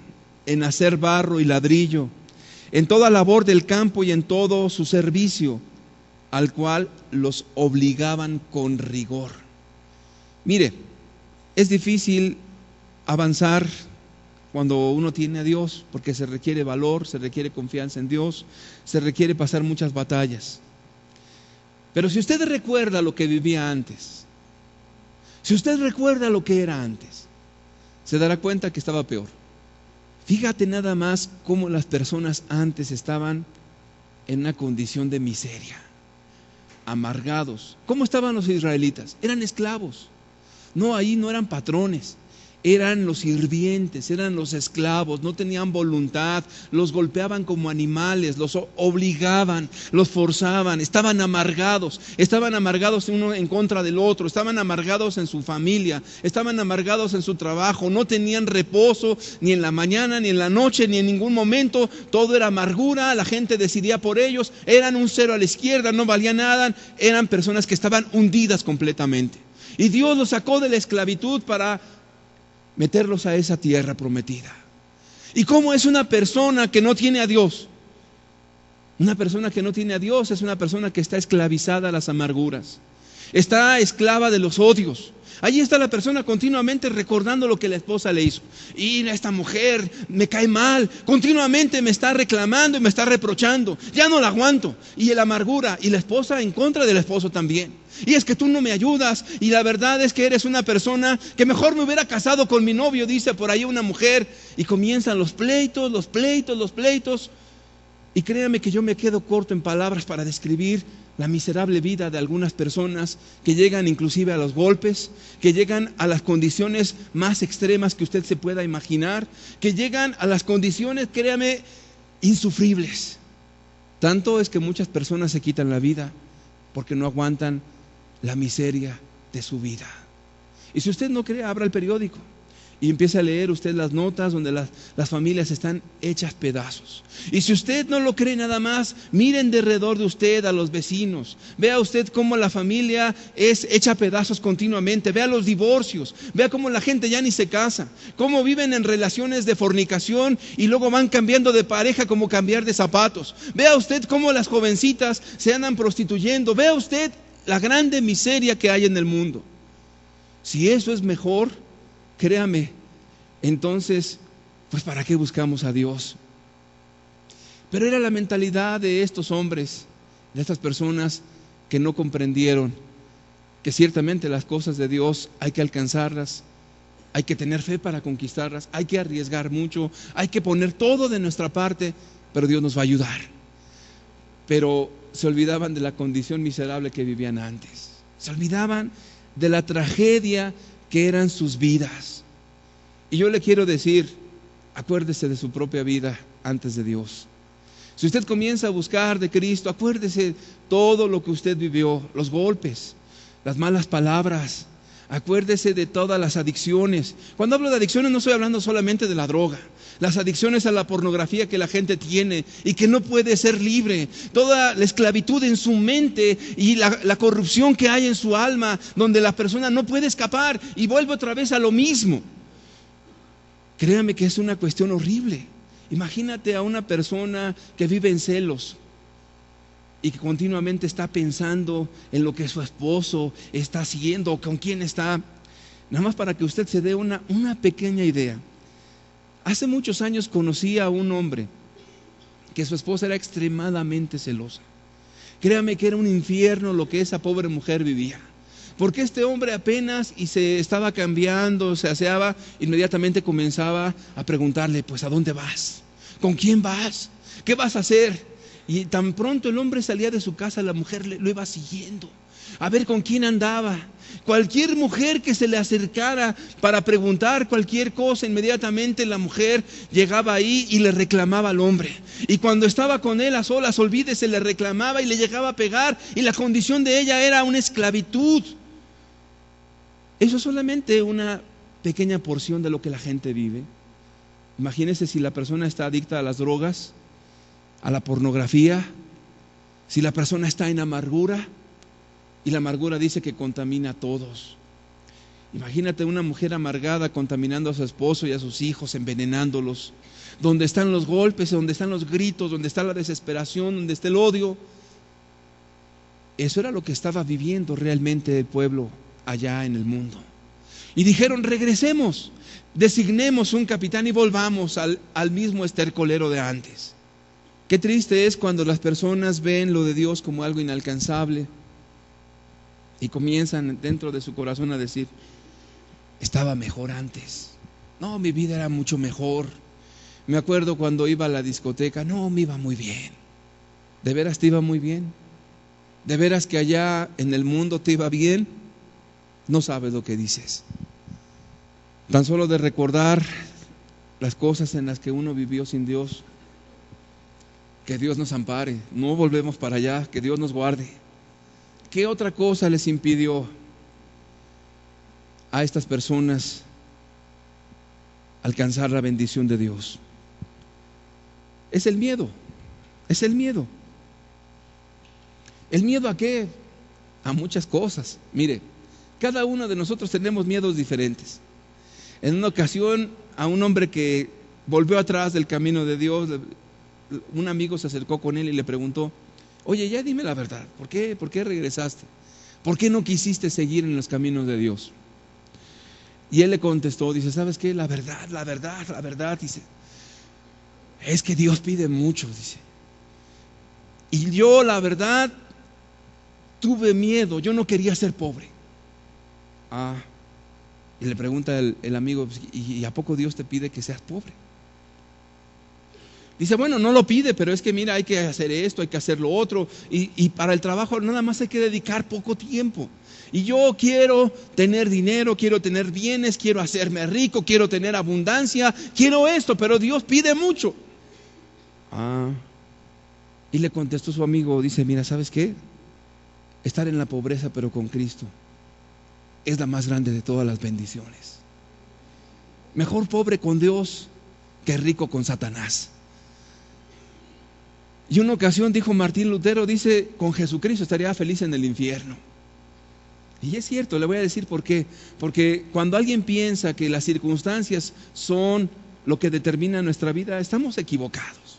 en hacer barro y ladrillo, en toda labor del campo y en todo su servicio, al cual los obligaban con rigor. Mire, es difícil avanzar cuando uno tiene a Dios, porque se requiere valor, se requiere confianza en Dios, se requiere pasar muchas batallas. Pero si usted recuerda lo que vivía antes, si usted recuerda lo que era antes, se dará cuenta que estaba peor. Fíjate nada más cómo las personas antes estaban en una condición de miseria, amargados. ¿Cómo estaban los israelitas? Eran esclavos. No, ahí no eran patrones. Eran los sirvientes, eran los esclavos, no tenían voluntad, los golpeaban como animales, los obligaban, los forzaban, estaban amargados uno en contra del otro, estaban amargados en su familia, estaban amargados en su trabajo, no tenían reposo ni en la mañana, ni en la noche, ni en ningún momento, todo era amargura, la gente decidía por ellos, eran un cero a la izquierda, no valían nada, eran personas que estaban hundidas completamente. Y Dios los sacó de la esclavitud para meterlos a esa tierra prometida. ¿Y cómo es una persona que no tiene a Dios? Una persona que no tiene a Dios es una persona que está esclavizada a las amarguras, está esclava de los odios. Allí está la persona continuamente recordando lo que la esposa le hizo. Y esta mujer me cae mal, continuamente me está reclamando y me está reprochando. Ya no la aguanto. Y la amargura, y la esposa en contra del esposo también. Y es que tú no me ayudas, y la verdad es que eres una persona que mejor me hubiera casado con mi novio, dice por ahí una mujer. Y comienzan los pleitos, los pleitos, los pleitos. Y créame que yo me quedo corto en palabras para describir la miserable vida de algunas personas que llegan inclusive a los golpes, que llegan a las condiciones más extremas que usted se pueda imaginar, que llegan a las condiciones, créame, insufribles. Tanto es que muchas personas se quitan la vida porque no aguantan la miseria de su vida. Y si usted no cree, abra el periódico y empiece a leer usted las notas donde las familias están hechas pedazos. Y si usted no lo cree nada más, miren de alrededor de usted a los vecinos. Vea usted cómo la familia es hecha pedazos continuamente. Vea los divorcios. Vea cómo la gente ya ni se casa. Cómo viven en relaciones de fornicación y luego van cambiando de pareja como cambiar de zapatos. Vea usted cómo las jovencitas se andan prostituyendo. Vea usted la grande miseria que hay en el mundo. Si eso es mejor, créame, entonces, pues ¿para qué buscamos a Dios? Pero era la mentalidad de estos hombres, de estas personas que no comprendieron que ciertamente las cosas de Dios hay que alcanzarlas, hay que tener fe para conquistarlas, hay que arriesgar mucho, hay que poner todo de nuestra parte, pero Dios nos va a ayudar. Pero se olvidaban de la condición miserable que vivían antes, se olvidaban de la tragedia que eran sus vidas. Y yo le quiero decir, acuérdese de su propia vida antes de Dios. Si usted comienza a buscar de Cristo, acuérdese todo lo que usted vivió, los golpes, las malas palabras, acuérdese de todas las adicciones. Cuando hablo de adicciones no estoy hablando solamente de la droga, las adicciones a la pornografía que la gente tiene y que no puede ser libre, toda la esclavitud en su mente y la corrupción que hay en su alma, donde la persona no puede escapar y vuelve otra vez a lo mismo. Créame que es una cuestión horrible. Imagínate a una persona que vive en celos y que continuamente está pensando en lo que su esposo está haciendo o con quién está. Nada más para que usted se dé una pequeña idea. Hace muchos años conocí a un hombre que su esposa era extremadamente celosa. Créame que era un infierno lo que esa pobre mujer vivía. Porque este hombre apenas y se estaba cambiando, se aseaba, inmediatamente comenzaba a preguntarle, pues ¿a dónde vas? ¿Con quién vas? ¿Qué vas a hacer? Y tan pronto el hombre salía de su casa, la mujer lo iba siguiendo, a ver con quién andaba. Cualquier mujer que se le acercara para preguntar cualquier cosa, inmediatamente la mujer llegaba ahí y le reclamaba al hombre. Y cuando estaba con él a solas, olvídese, le reclamaba y le llegaba a pegar, y la condición de ella era una esclavitud. Eso es solamente una pequeña porción de lo que la gente vive. Imagínese si la persona está adicta a las drogas, a la pornografía, si la persona está en amargura, y la amargura dice que contamina a todos. Imagínate una mujer amargada contaminando a su esposo y a sus hijos, envenenándolos, donde están los golpes, donde están los gritos, donde está la desesperación, donde está el odio. Eso era lo que estaba viviendo realmente el pueblo allá en el mundo. Y dijeron, regresemos, designemos un capitán y volvamos al mismo estercolero de antes. Qué triste es cuando las personas ven lo de Dios como algo inalcanzable y comienzan dentro de su corazón a decir, estaba mejor antes. No, mi vida era mucho mejor. Me acuerdo cuando iba a la discoteca, no, me iba muy bien. ¿De veras te iba muy bien? ¿De veras que allá en el mundo te iba bien? No sabes lo que dices. Tan solo de recordar las cosas en las que uno vivió sin Dios, que Dios nos ampare, no volvemos para allá, que Dios nos guarde. ¿Qué otra cosa les impidió a estas personas alcanzar la bendición de Dios? Es el miedo, es el miedo. ¿El miedo a qué? A muchas cosas. Mire, cada uno de nosotros tenemos miedos diferentes. En una ocasión, a un hombre que volvió atrás del camino de Dios, un amigo se acercó con él y le preguntó, oye, ya dime la verdad, ¿por qué regresaste? ¿Por qué no quisiste seguir en los caminos de Dios? Y él le contestó, dice, ¿sabes qué? La verdad, dice, es que Dios pide mucho, dice. Y yo, la verdad, tuve miedo, yo no quería ser pobre. Y le pregunta el amigo, ¿y a poco Dios te pide que seas pobre? Dice, bueno, no lo pide, pero es que mira, hay que hacer esto, hay que hacer lo otro, y para el trabajo nada más hay que dedicar poco tiempo. Y yo quiero tener dinero, quiero tener bienes, quiero hacerme rico, quiero tener abundancia, quiero esto, pero Dios pide mucho. Y le contestó su amigo, dice, mira, ¿sabes qué? Estar en la pobreza pero con Cristo es la más grande de todas las bendiciones. Mejor pobre con Dios que rico con Satanás. Y una ocasión dijo Martín Lutero, dice, con Jesucristo estaría feliz en el infierno. Y es cierto, le voy a decir por qué. Porque cuando alguien piensa que las circunstancias son lo que determina nuestra vida, estamos equivocados.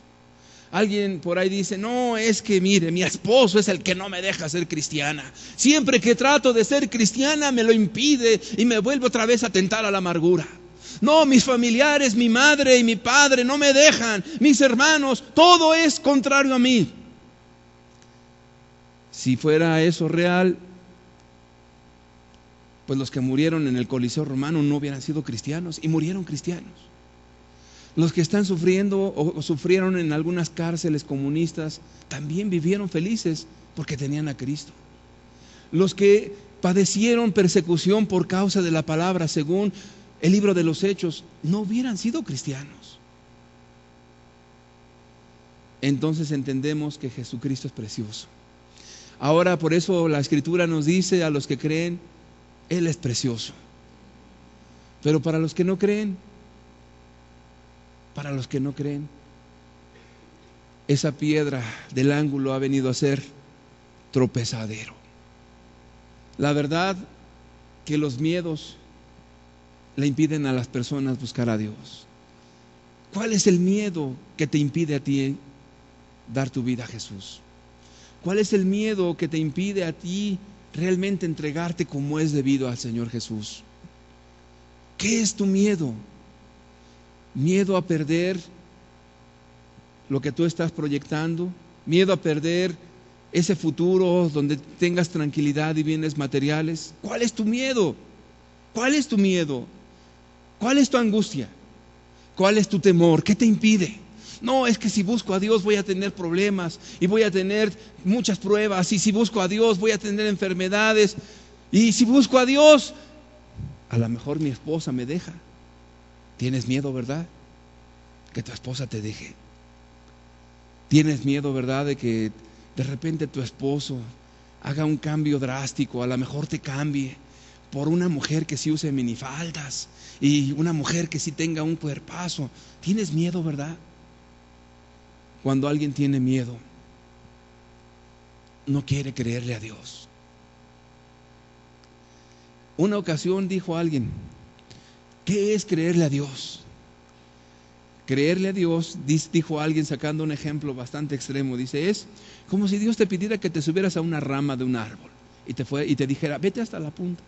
Alguien por ahí dice, no, es que mire, mi esposo es el que no me deja ser cristiana. Siempre que trato de ser cristiana me lo impide y me vuelvo otra vez a tentar a la amargura. No, mis familiares, mi madre y mi padre no me dejan, mis hermanos, todo es contrario a mí. Si fuera eso real, pues los que murieron en el Coliseo Romano no hubieran sido cristianos y murieron cristianos. Los que están sufriendo o sufrieron en algunas cárceles comunistas también vivieron felices porque tenían a Cristo. Los que padecieron persecución por causa de la palabra, según el libro de los Hechos, no hubieran sido cristianos. entonces entendemos que Jesucristo es precioso. Ahora, por eso la Escritura nos dice a los que creen, Él es precioso. Pero para los que no creen, esa piedra del ángulo ha venido a ser tropezadero. La verdad que los miedos le impiden a las personas buscar a Dios. ¿Cuál es el miedo que te impide a ti dar tu vida a Jesús? ¿Cuál es el miedo que te impide a ti realmente entregarte como es debido al Señor Jesús? ¿Qué es tu miedo? ¿Miedo a perder lo que tú estás proyectando? ¿Miedo a perder ese futuro donde tengas tranquilidad y bienes materiales? ¿Cuál es tu miedo? ¿Cuál es tu miedo? ¿Cuál es tu angustia? ¿Cuál es tu temor? ¿Qué te impide? No, es que si busco a Dios voy a tener problemas y voy a tener muchas pruebas, y si busco a Dios voy a tener enfermedades, y si busco a Dios, a lo mejor mi esposa me deja. ¿Tienes miedo, verdad? Que tu esposa te deje. ¿Tienes miedo, verdad, de que de repente tu esposo haga un cambio drástico? A lo mejor te cambie por una mujer que sí use minifaldas y una mujer que sí tenga un cuerpazo. ¿Tienes miedo, verdad? Cuando alguien tiene miedo, no quiere creerle a Dios. Una ocasión dijo alguien, ¿qué es creerle a Dios? Creerle a Dios, dijo alguien sacando un ejemplo bastante extremo, dice, es como si Dios te pidiera que te subieras a una rama de un árbol y te dijera, vete hasta la punta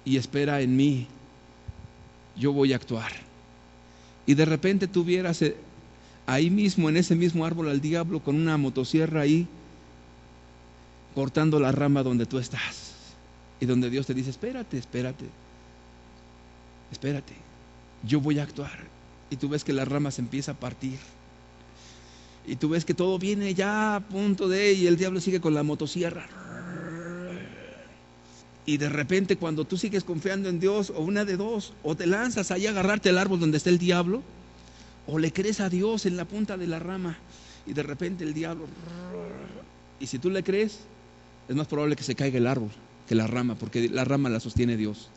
y espera en mí, yo voy a actuar. Y de repente tú vieras ahí mismo, en ese mismo árbol, al diablo con una motosierra ahí, cortando la rama donde tú estás. Y donde Dios te dice, espérate, yo voy a actuar. Y tú ves que la rama se empieza a partir. Y tú ves que todo viene ya a punto de, y el diablo sigue con la motosierra. Y de repente cuando tú sigues confiando en Dios, o una de dos, o te lanzas ahí a agarrarte el árbol donde está el diablo, o le crees a Dios en la punta de la rama, y de repente el diablo, y si tú le crees, es más probable que se caiga el árbol que la rama, porque la rama la sostiene Dios.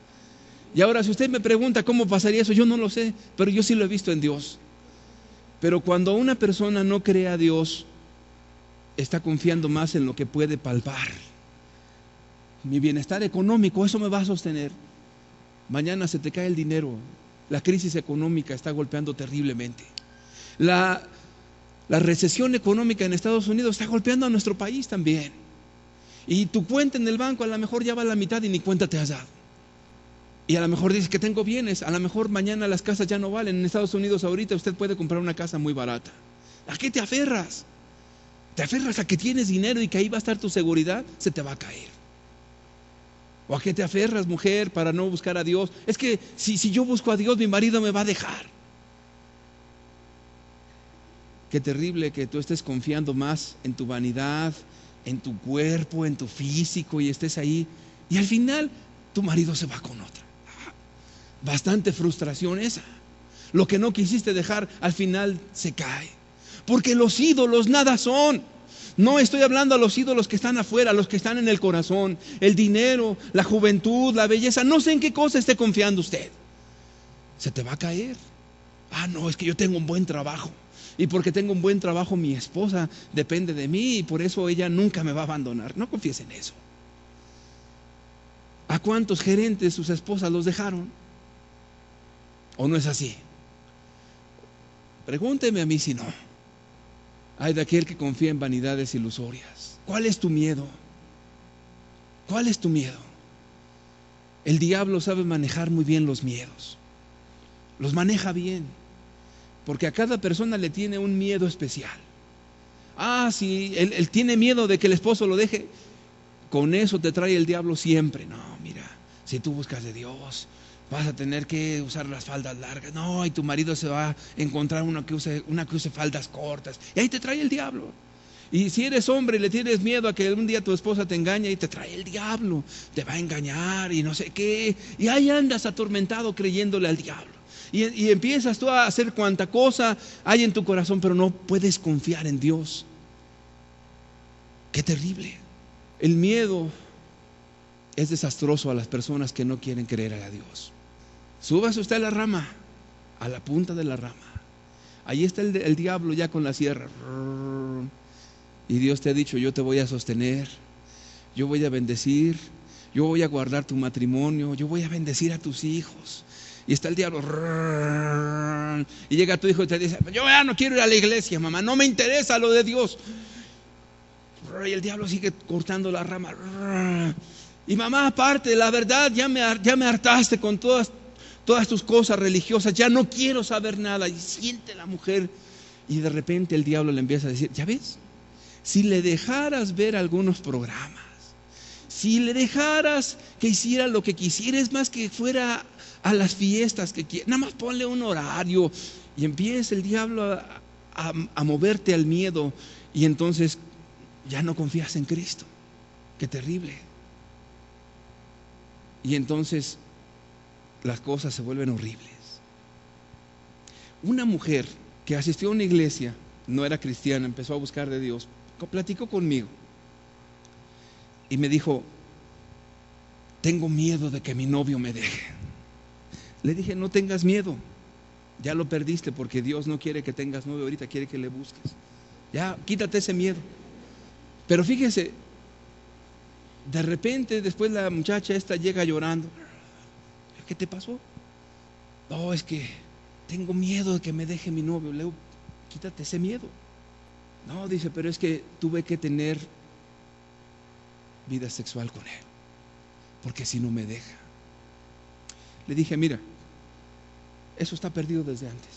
Y ahora, si usted me pregunta cómo pasaría eso, yo no lo sé, pero yo sí lo he visto en Dios. Pero cuando una persona no cree a Dios, está confiando más en lo que puede palpar. Mi bienestar económico, eso me va a sostener. Mañana se te cae el dinero. La crisis económica está golpeando terriblemente. La recesión económica en Estados Unidos está golpeando a nuestro país también. Y tu cuenta en el banco a lo mejor ya va a la mitad y ni cuenta te has dado. Y a lo mejor dices que tengo bienes, a lo mejor mañana las casas ya no valen. En Estados Unidos ahorita usted puede comprar una casa muy barata. ¿A qué te aferras? ¿Te aferras a que tienes dinero y que ahí va a estar tu seguridad? Se te va a caer. ¿O a qué te aferras, mujer, para no buscar a Dios? Es que si yo busco a Dios, mi marido me va a dejar. Qué terrible que tú estés confiando más en tu vanidad, en tu cuerpo, en tu físico, y estés ahí, y al final tu marido se va con otra. Bastante frustración esa. Lo que no quisiste dejar al final se cae, porque los ídolos nada son. No estoy hablando a los ídolos que están afuera, los que están en el corazón, el dinero, la juventud, la belleza. No sé en qué cosa esté confiando usted. Se te va a caer. No, es que yo tengo un buen trabajo, y porque tengo un buen trabajo mi esposa depende de mí, y por eso ella nunca me va a abandonar. No confíes en eso. ¿A cuántos gerentes sus esposas los dejaron? ¿O no es así? Pregúnteme a mí si no. Hay de aquel que confía en vanidades ilusorias. ¿Cuál es tu miedo? ¿Cuál es tu miedo? El diablo sabe manejar muy bien los miedos. Los maneja bien, porque a cada persona le tiene un miedo especial. Si él tiene miedo de que el esposo lo deje, con eso te trae el diablo siempre. No, mira, si tú buscas de Dios, vas a tener que usar las faldas largas. No, y tu marido se va a encontrar una que use faldas cortas. Y ahí te trae el diablo. Y si eres hombre y le tienes miedo a que un día tu esposa te engañe, y te trae el diablo, te va a engañar y no sé qué. Y ahí andas atormentado creyéndole al diablo. Y empiezas tú a hacer cuanta cosa hay en tu corazón, pero no puedes confiar en Dios. Qué terrible. El miedo es desastroso a las personas que no quieren creer a Dios. Súbase usted a la rama, a la punta de la rama. Ahí está el diablo ya con la sierra. Y Dios te ha dicho: yo te voy a sostener, yo voy a bendecir, yo voy a guardar tu matrimonio, yo voy a bendecir a tus hijos. Y está el diablo. Y llega tu hijo y te dice: yo ya no quiero ir a la iglesia, mamá, no me interesa lo de Dios. Y el diablo sigue cortando la rama. Y mamá, aparte, la verdad, ya me hartaste con todas tus cosas religiosas, ya no quiero saber nada. Y siente la mujer, y de repente el diablo le empieza a decir: ¿ya ves? Si le dejaras ver algunos programas, si le dejaras que hiciera lo que quisiera, es más, que fuera a las fiestas que quiera, nada más ponle un horario. Y empieza el diablo a moverte al miedo, y entonces ya no confías en Cristo. Qué terrible. Y entonces las cosas se vuelven horribles. Una mujer que asistió a una iglesia, no era cristiana, empezó a buscar de Dios, platicó conmigo y me dijo: tengo miedo de que mi novio me deje. Le dije: no tengas miedo, ya lo perdiste, porque Dios no quiere que tengas novio ahorita, quiere que le busques. Ya, quítate ese miedo. Pero fíjese, de repente después la muchacha esta llega llorando. ¿Qué te pasó? No, es que tengo miedo de que me deje mi novio. Le digo: quítate ese miedo. No, dice, pero es que tuve que tener vida sexual con él, porque si no me deja. Le dije: mira, eso está perdido desde antes.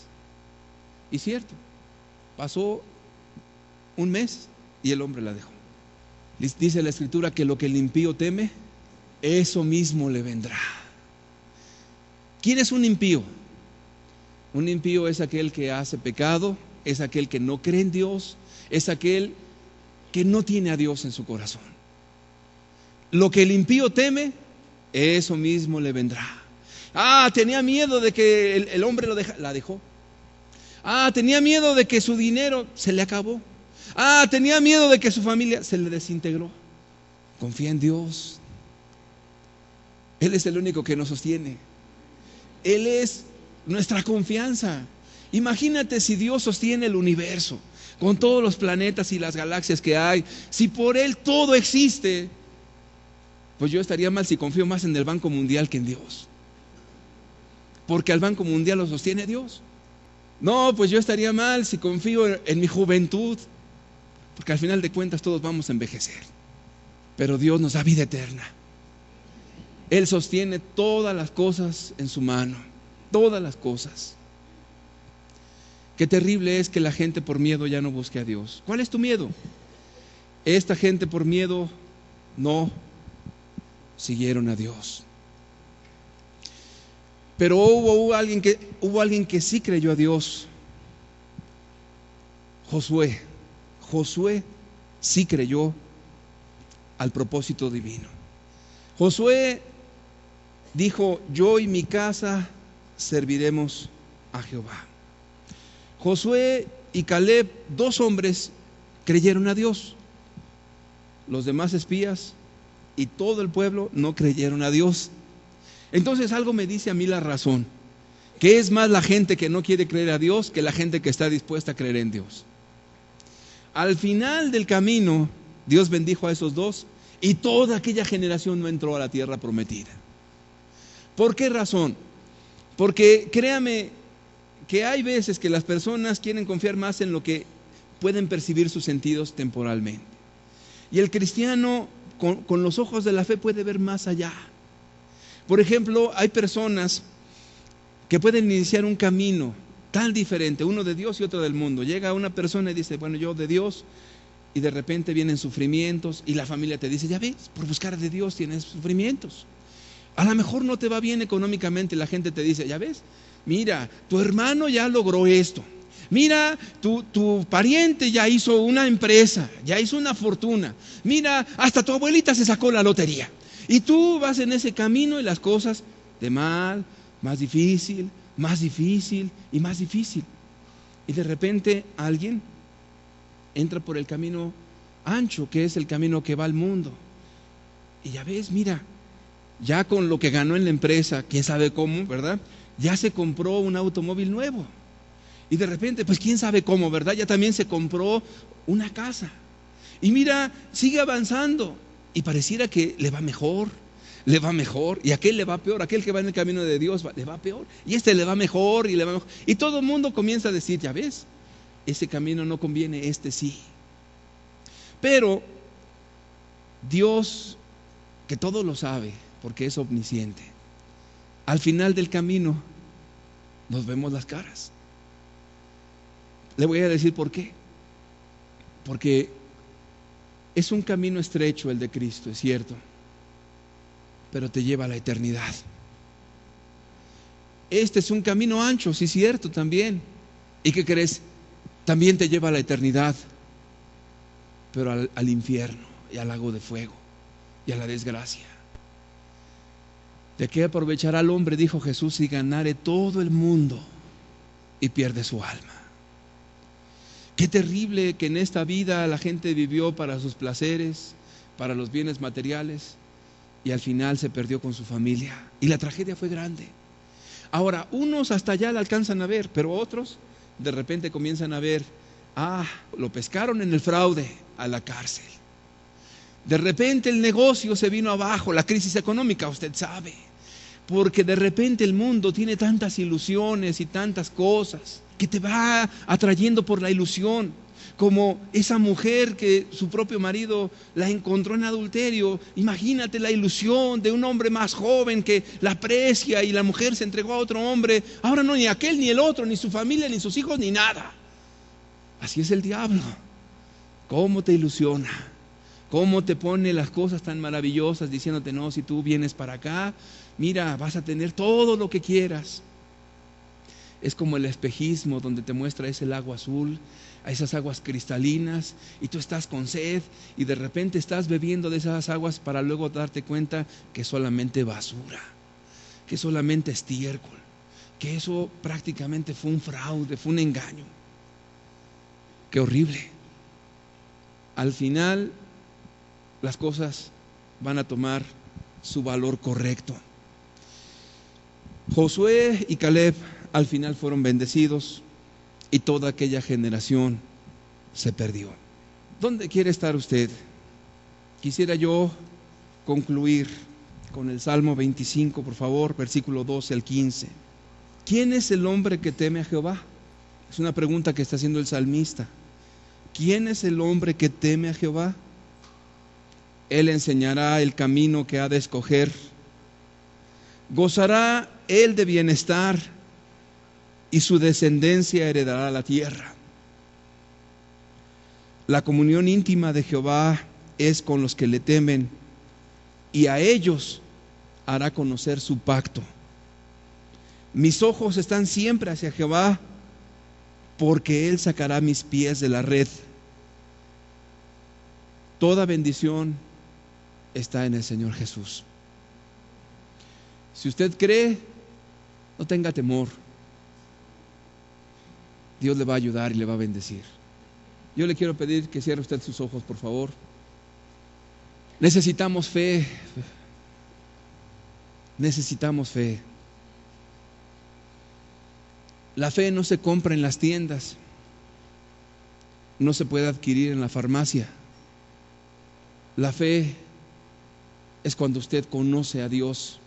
Y cierto, pasó un mes y el hombre la dejó. Dice la Escritura que lo que el impío teme, eso mismo le vendrá. ¿Quién es un impío? Un impío es aquel que hace pecado, es aquel que no cree en Dios, es aquel que no tiene a Dios en su corazón. Lo que el impío teme, eso mismo le vendrá. Tenía miedo de que el hombre la dejó. Tenía miedo de que su dinero se le acabó. Tenía miedo de que su familia se le desintegró. Confía en Dios. Él es el único que nos sostiene. Él es nuestra confianza. Imagínate si Dios sostiene el universo con todos los planetas y las galaxias que hay. Si por Él todo existe, pues yo estaría mal si confío más en el Banco Mundial que en Dios, porque al Banco Mundial lo sostiene Dios. No, pues yo estaría mal si confío en mi juventud, porque al final de cuentas todos vamos a envejecer, pero Dios nos da vida eterna. Él sostiene todas las cosas en su mano, todas las cosas. Qué terrible es que la gente por miedo ya no busque a Dios. ¿Cuál es tu miedo? Esta gente por miedo no siguieron a Dios. Pero hubo alguien que sí creyó a Dios. Josué sí creyó al propósito divino. Josué dijo: yo y mi casa serviremos a Jehová. Josué y Caleb, dos hombres, creyeron a Dios. Los demás espías y todo el pueblo no creyeron a Dios. Entonces algo me dice a mí la razón, que es más la gente que no quiere creer a Dios que la gente que está dispuesta a creer en Dios. Al final del camino, Dios bendijo a esos dos y toda aquella generación no entró a la tierra prometida. ¿Por qué razón? Porque créame que hay veces que las personas quieren confiar más en lo que pueden percibir sus sentidos temporalmente. Y el cristiano con los ojos de la fe puede ver más allá. Por ejemplo, hay personas que pueden iniciar un camino tan diferente, uno de Dios y otro del mundo. Llega una persona y dice: bueno, yo de Dios, y de repente vienen sufrimientos y la familia te dice: ya ves, por buscar de Dios tienes sufrimientos. A lo mejor no te va bien económicamente, la gente te dice: ya ves, mira, tu hermano ya logró esto. Mira, tu pariente ya hizo una empresa, ya hizo una fortuna. Mira, hasta tu abuelita se sacó la lotería. Y tú vas en ese camino y las cosas de mal, más difícil, más difícil y más difícil. Y de repente alguien entra por el camino ancho, que es el camino que va al mundo. Y ya ves, mira, ya con lo que ganó en la empresa, quién sabe cómo, ¿verdad? Ya se compró un automóvil nuevo. Y de repente, pues quién sabe cómo, ¿verdad? Ya también se compró una casa. Y mira, sigue avanzando. Y pareciera que le va mejor. Y a aquel le va peor. Aquel que va en el camino de Dios le va peor. Y este le va mejor y le va mejor. Y todo el mundo comienza a decir, ya ves, ese camino no conviene, este sí. Pero Dios, que todo lo sabe, porque es omnisciente, al final del camino nos vemos las caras. Le voy a decir por qué. Porque es un camino estrecho el de Cristo, es cierto, pero te lleva a la eternidad. Este es un camino ancho, sí, cierto, también. ¿Y qué crees? También te lleva a la eternidad, pero al infierno y al lago de fuego y a la desgracia. ¿De qué aprovechará el hombre, dijo Jesús, si ganare todo el mundo y pierde su alma? Qué terrible que en esta vida la gente vivió para sus placeres, para los bienes materiales, y al final se perdió con su familia. Y la tragedia fue grande. Ahora, unos hasta allá la alcanzan a ver, pero otros de repente comienzan a ver, lo pescaron en el fraude, a la cárcel. De repente el negocio se vino abajo, la crisis económica, usted sabe, porque de repente el mundo tiene tantas ilusiones y tantas cosas que te va atrayendo por la ilusión, como esa mujer que su propio marido la encontró en adulterio. Imagínate la ilusión de un hombre más joven que la aprecia y la mujer se entregó a otro hombre. Ahora no, ni aquel ni el otro, ni su familia, ni sus hijos, ni nada. Así es el diablo. ¿Cómo te ilusiona? ¿Cómo te pone las cosas tan maravillosas diciéndote, no, si tú vienes para acá, mira, vas a tener todo lo que quieras? Es como el espejismo donde te muestra ese lago azul, a esas aguas cristalinas, y tú estás con sed y de repente estás bebiendo de esas aguas para luego darte cuenta que es solamente basura, que solamente estiércol, que eso prácticamente fue un fraude, fue un engaño. Qué horrible. Al final las cosas van a tomar su valor correcto. Josué y Caleb al final fueron bendecidos y toda aquella generación se perdió. ¿Dónde quiere estar usted? Quisiera yo concluir con el Salmo 25, por favor, versículo 12 al 15. ¿Quién es el hombre que teme a Jehová? Es una pregunta que está haciendo el salmista. ¿Quién es el hombre que teme a Jehová? Él enseñará el camino que ha de escoger. Gozará él de bienestar y su descendencia heredará la tierra. La comunión íntima de Jehová es con los que le temen, y a ellos hará conocer su pacto. Mis ojos están siempre hacia Jehová, porque Él sacará mis pies de la red. Toda bendición está en el Señor Jesús. Si usted cree, no tenga temor. Dios le va a ayudar y le va a bendecir. Yo le quiero pedir que cierre usted sus ojos, por favor. Necesitamos fe. Necesitamos fe. La fe no se compra en las tiendas, no se puede adquirir en la farmacia. La fe es cuando usted conoce a Dios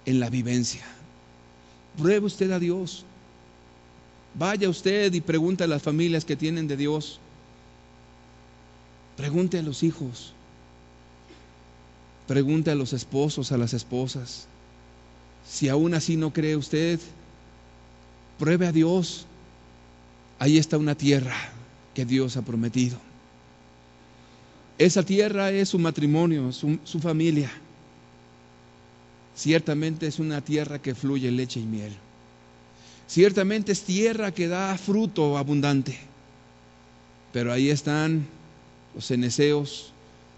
en la vivencia. Pruebe usted a Dios. Vaya usted y pregunte a las familias que tienen de Dios. Pregunte a los hijos. Pregunte a los esposos, a las esposas. Si aún así no cree usted, pruebe a Dios. Ahí está una tierra que Dios ha prometido. Esa tierra es su matrimonio, su familia. Ciertamente es una tierra que fluye leche y miel. Ciertamente es tierra que da fruto abundante. Pero ahí están los cenezeos,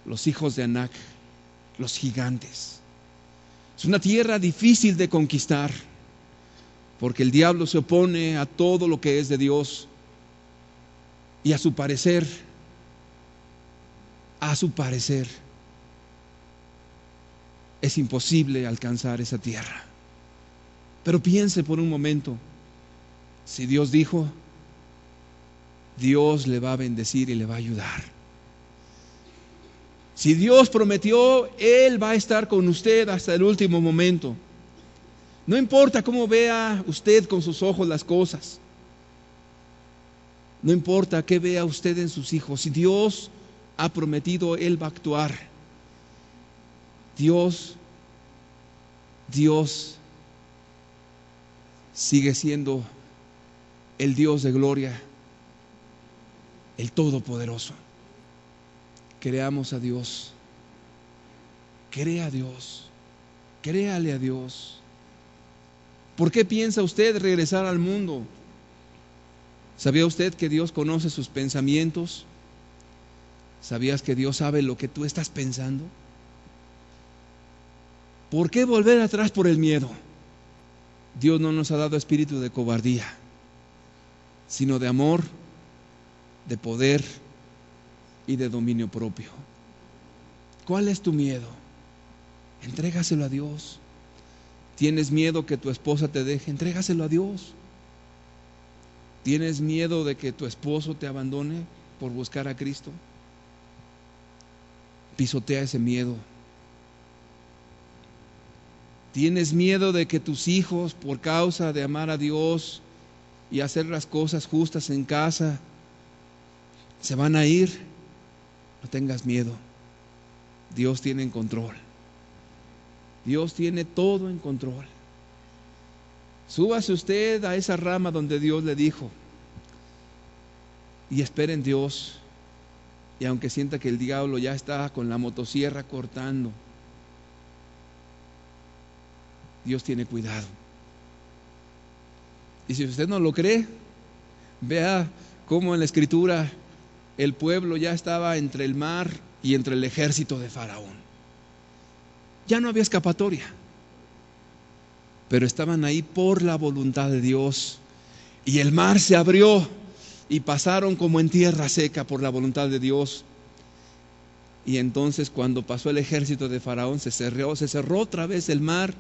los hijos de Anac, los gigantes. Es una tierra difícil de conquistar. porque el diablo se opone a todo lo que es de Dios, y a su parecer, es imposible alcanzar esa tierra. Pero piense por un momento, si Dios dijo, Dios le va a bendecir y le va a ayudar. Si Dios prometió, Él va a estar con usted hasta el último momento. No importa cómo vea usted con sus ojos las cosas. No importa qué vea usted en sus hijos. Si Dios ha prometido, Él va a actuar. Dios sigue siendo el Dios de gloria, el Todopoderoso. Creamos a Dios. Crea a Dios. Créale a Dios. ¿Por qué piensa usted regresar al mundo? ¿Sabía usted que Dios conoce sus pensamientos? ¿Sabías que Dios sabe lo que tú estás pensando? ¿Por qué volver atrás por el miedo? Dios no nos ha dado espíritu de cobardía, sino de amor, de poder y de dominio propio. ¿Cuál es tu miedo? Entrégaselo a Dios. ¿Tienes miedo que tu esposa te deje? Entrégaselo a Dios. ¿Tienes miedo de que tu esposo te abandone por buscar a Cristo? Pisotea ese miedo. ¿Tienes miedo de que tus hijos, por causa de amar a Dios y hacer las cosas justas en casa, se van a ir? No tengas miedo. Dios tiene en control. Dios tiene todo en control. Súbase usted a esa rama donde Dios le dijo y espere en Dios. Y aunque sienta que el diablo ya está con la motosierra cortando, Dios tiene cuidado. Y si usted no lo cree, vea cómo en la Escritura el pueblo ya estaba entre el mar y entre el ejército de Faraón. Ya no había escapatoria, pero estaban ahí por la voluntad de Dios, y el mar se abrió y pasaron como en tierra seca por la voluntad de Dios. Y entonces, cuando pasó el ejército de Faraón, se cerró otra vez el mar.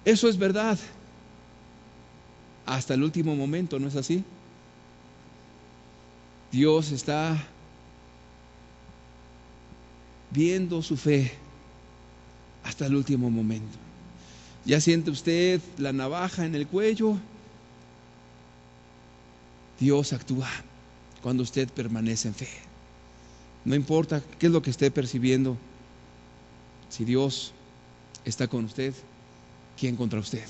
Eso es verdad hasta el último momento, ¿no es así? Dios está viendo su fe hasta el último momento. ¿Ya siente usted la navaja en el cuello? Dios actúa cuando usted permanece en fe. No importa qué es lo que esté percibiendo. Si Dios está con usted, ¿quién contra usted?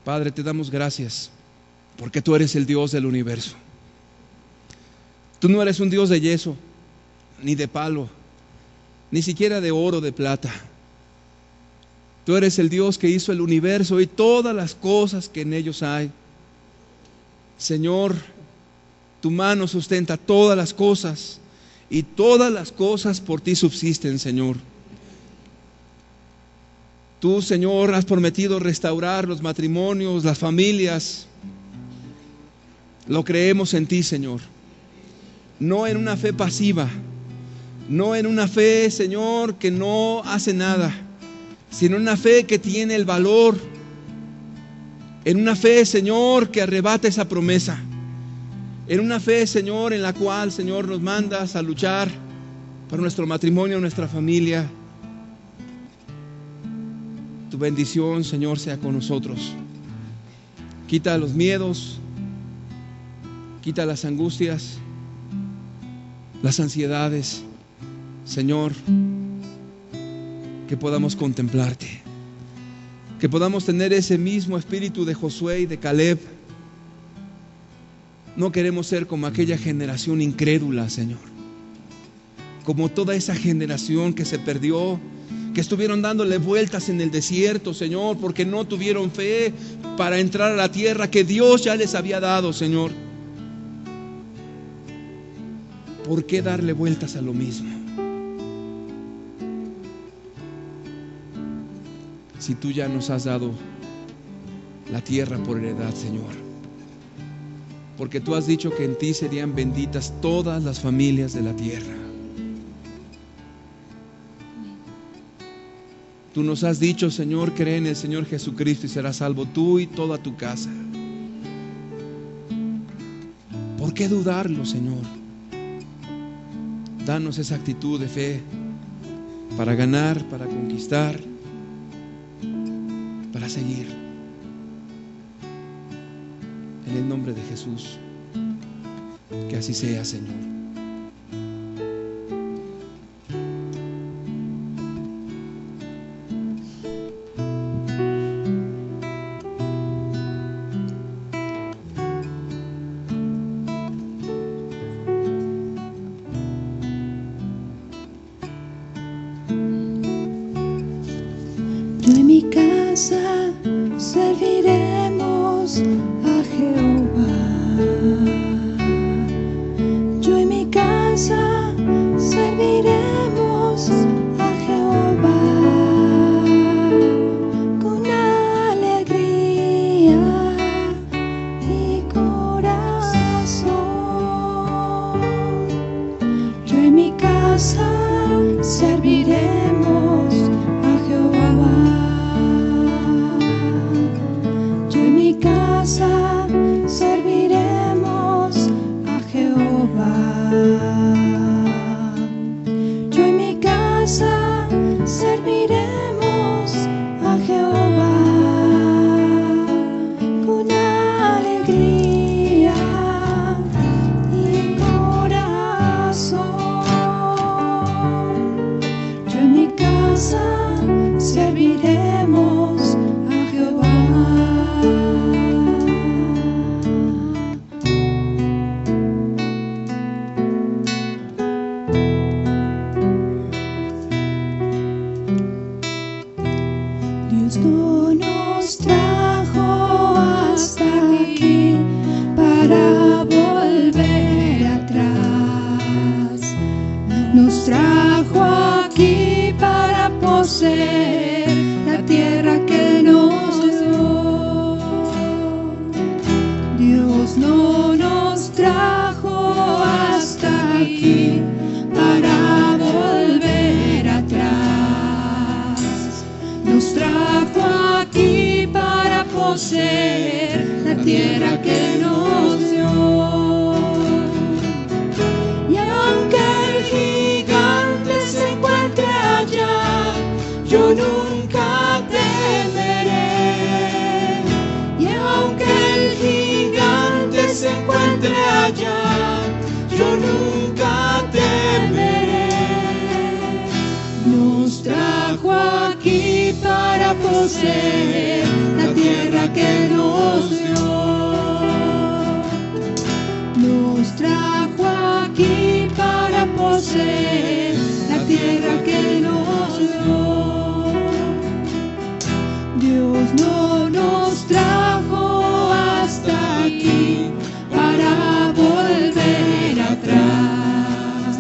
Padre, te damos gracias porque tú eres el Dios del universo. Tú no eres un Dios de yeso, ni de palo, ni siquiera de oro, de plata. Tú eres el Dios que hizo el universo y todas las cosas que en ellos hay. Señor, tu mano sustenta todas las cosas, y todas las cosas por ti subsisten, Señor. Tú, Señor, has prometido restaurar los matrimonios, las familias. Lo creemos en ti, Señor. No en una fe pasiva, no en una fe, Señor, que no hace nada, sino en una fe que tiene el valor, en una fe, Señor, que arrebata esa promesa, en una fe, Señor, en la cual, Señor, nos mandas a luchar por nuestro matrimonio, nuestra familia. Tu bendición, Señor, sea con nosotros. Quita los miedos, quita las angustias, las ansiedades, Señor, que podamos contemplarte, que podamos tener ese mismo espíritu de Josué y de Caleb. No queremos ser como aquella generación incrédula, Señor, como toda esa generación que se perdió, que estuvieron dándole vueltas en el desierto, Señor, porque no tuvieron fe para entrar a la tierra que Dios ya les había dado, Señor. ¿Por qué darle vueltas a lo mismo? Si tú ya nos has dado la tierra por heredad, Señor. Porque tú has dicho que en ti serían benditas todas las familias de la tierra. Tú nos has dicho, Señor, cree en el Señor Jesucristo y serás salvo tú y toda tu casa. ¿Por qué dudarlo, Señor? Danos esa actitud de fe para ganar, para conquistar, para seguir. En el nombre de Jesús, que así sea, Señor. Yo en mi casa serviremos a Jehová. Yo en mi casa serviremos a Jehová con alegría y corazón. Yo en mi casa serviremos a Jehová. Yo en mi casa serviremos a Jehová. Yo en mi casa serviremos a Jehová con alegría y corazón. Yo en mi casa serviremos a Jehová. Dios no nos trajo hasta aquí para volver atrás. Nos trajo aquí para poseer la tierra que nos dio. Dios no nos trajo hasta aquí para volver atrás. Nos trajo aquí para poseer la tierra que nos dio. Y aunque el gigante se encuentre allá, yo nunca temeré. Y aunque el gigante se encuentre allá, yo nunca temeré. Nos trajo aquí para poseer la tierra que nos dio. Nos trajo aquí para poseer la tierra que nos dio. Dios no nos trajo hasta aquí para volver atrás.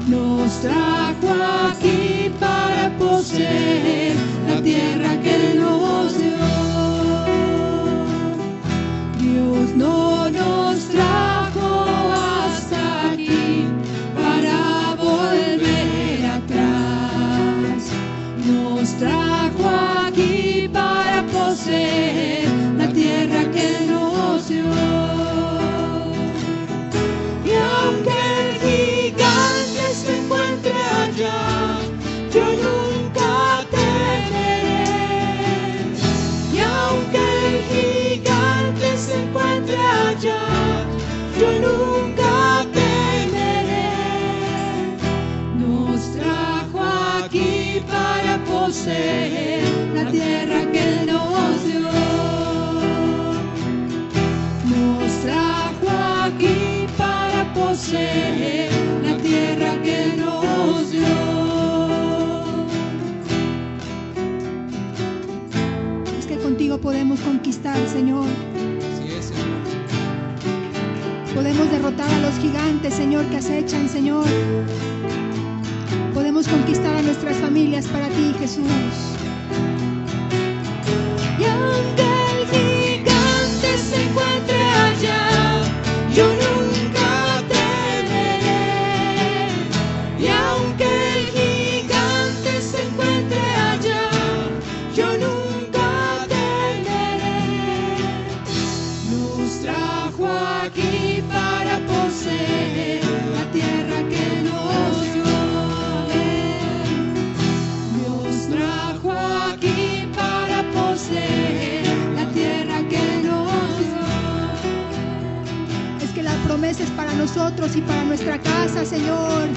Nos trajo aquí para poseer la tierra que nos dio. Dios no nos trajo hasta aquí para volver atrás. Nos trajo aquí para poseer la tierra que nos dio. Y aunque el gigante se encuentre allá, yo nunca temeré. Y aunque el gigante se encuentre allá, yo nunca temeré. Nos trajo aquí para poseer la tierra que nos dio. Nos trajo aquí para poseer la tierra que nos dio. Es que contigo podemos conquistar, Señor. Así es, Señor. Podemos derrotar a los gigantes, Señor, que acechan, Señor. Podemos conquistar a nuestras familias para ti, Jesús. Y aunque el promesas para nosotros y para nuestra casa, Señor.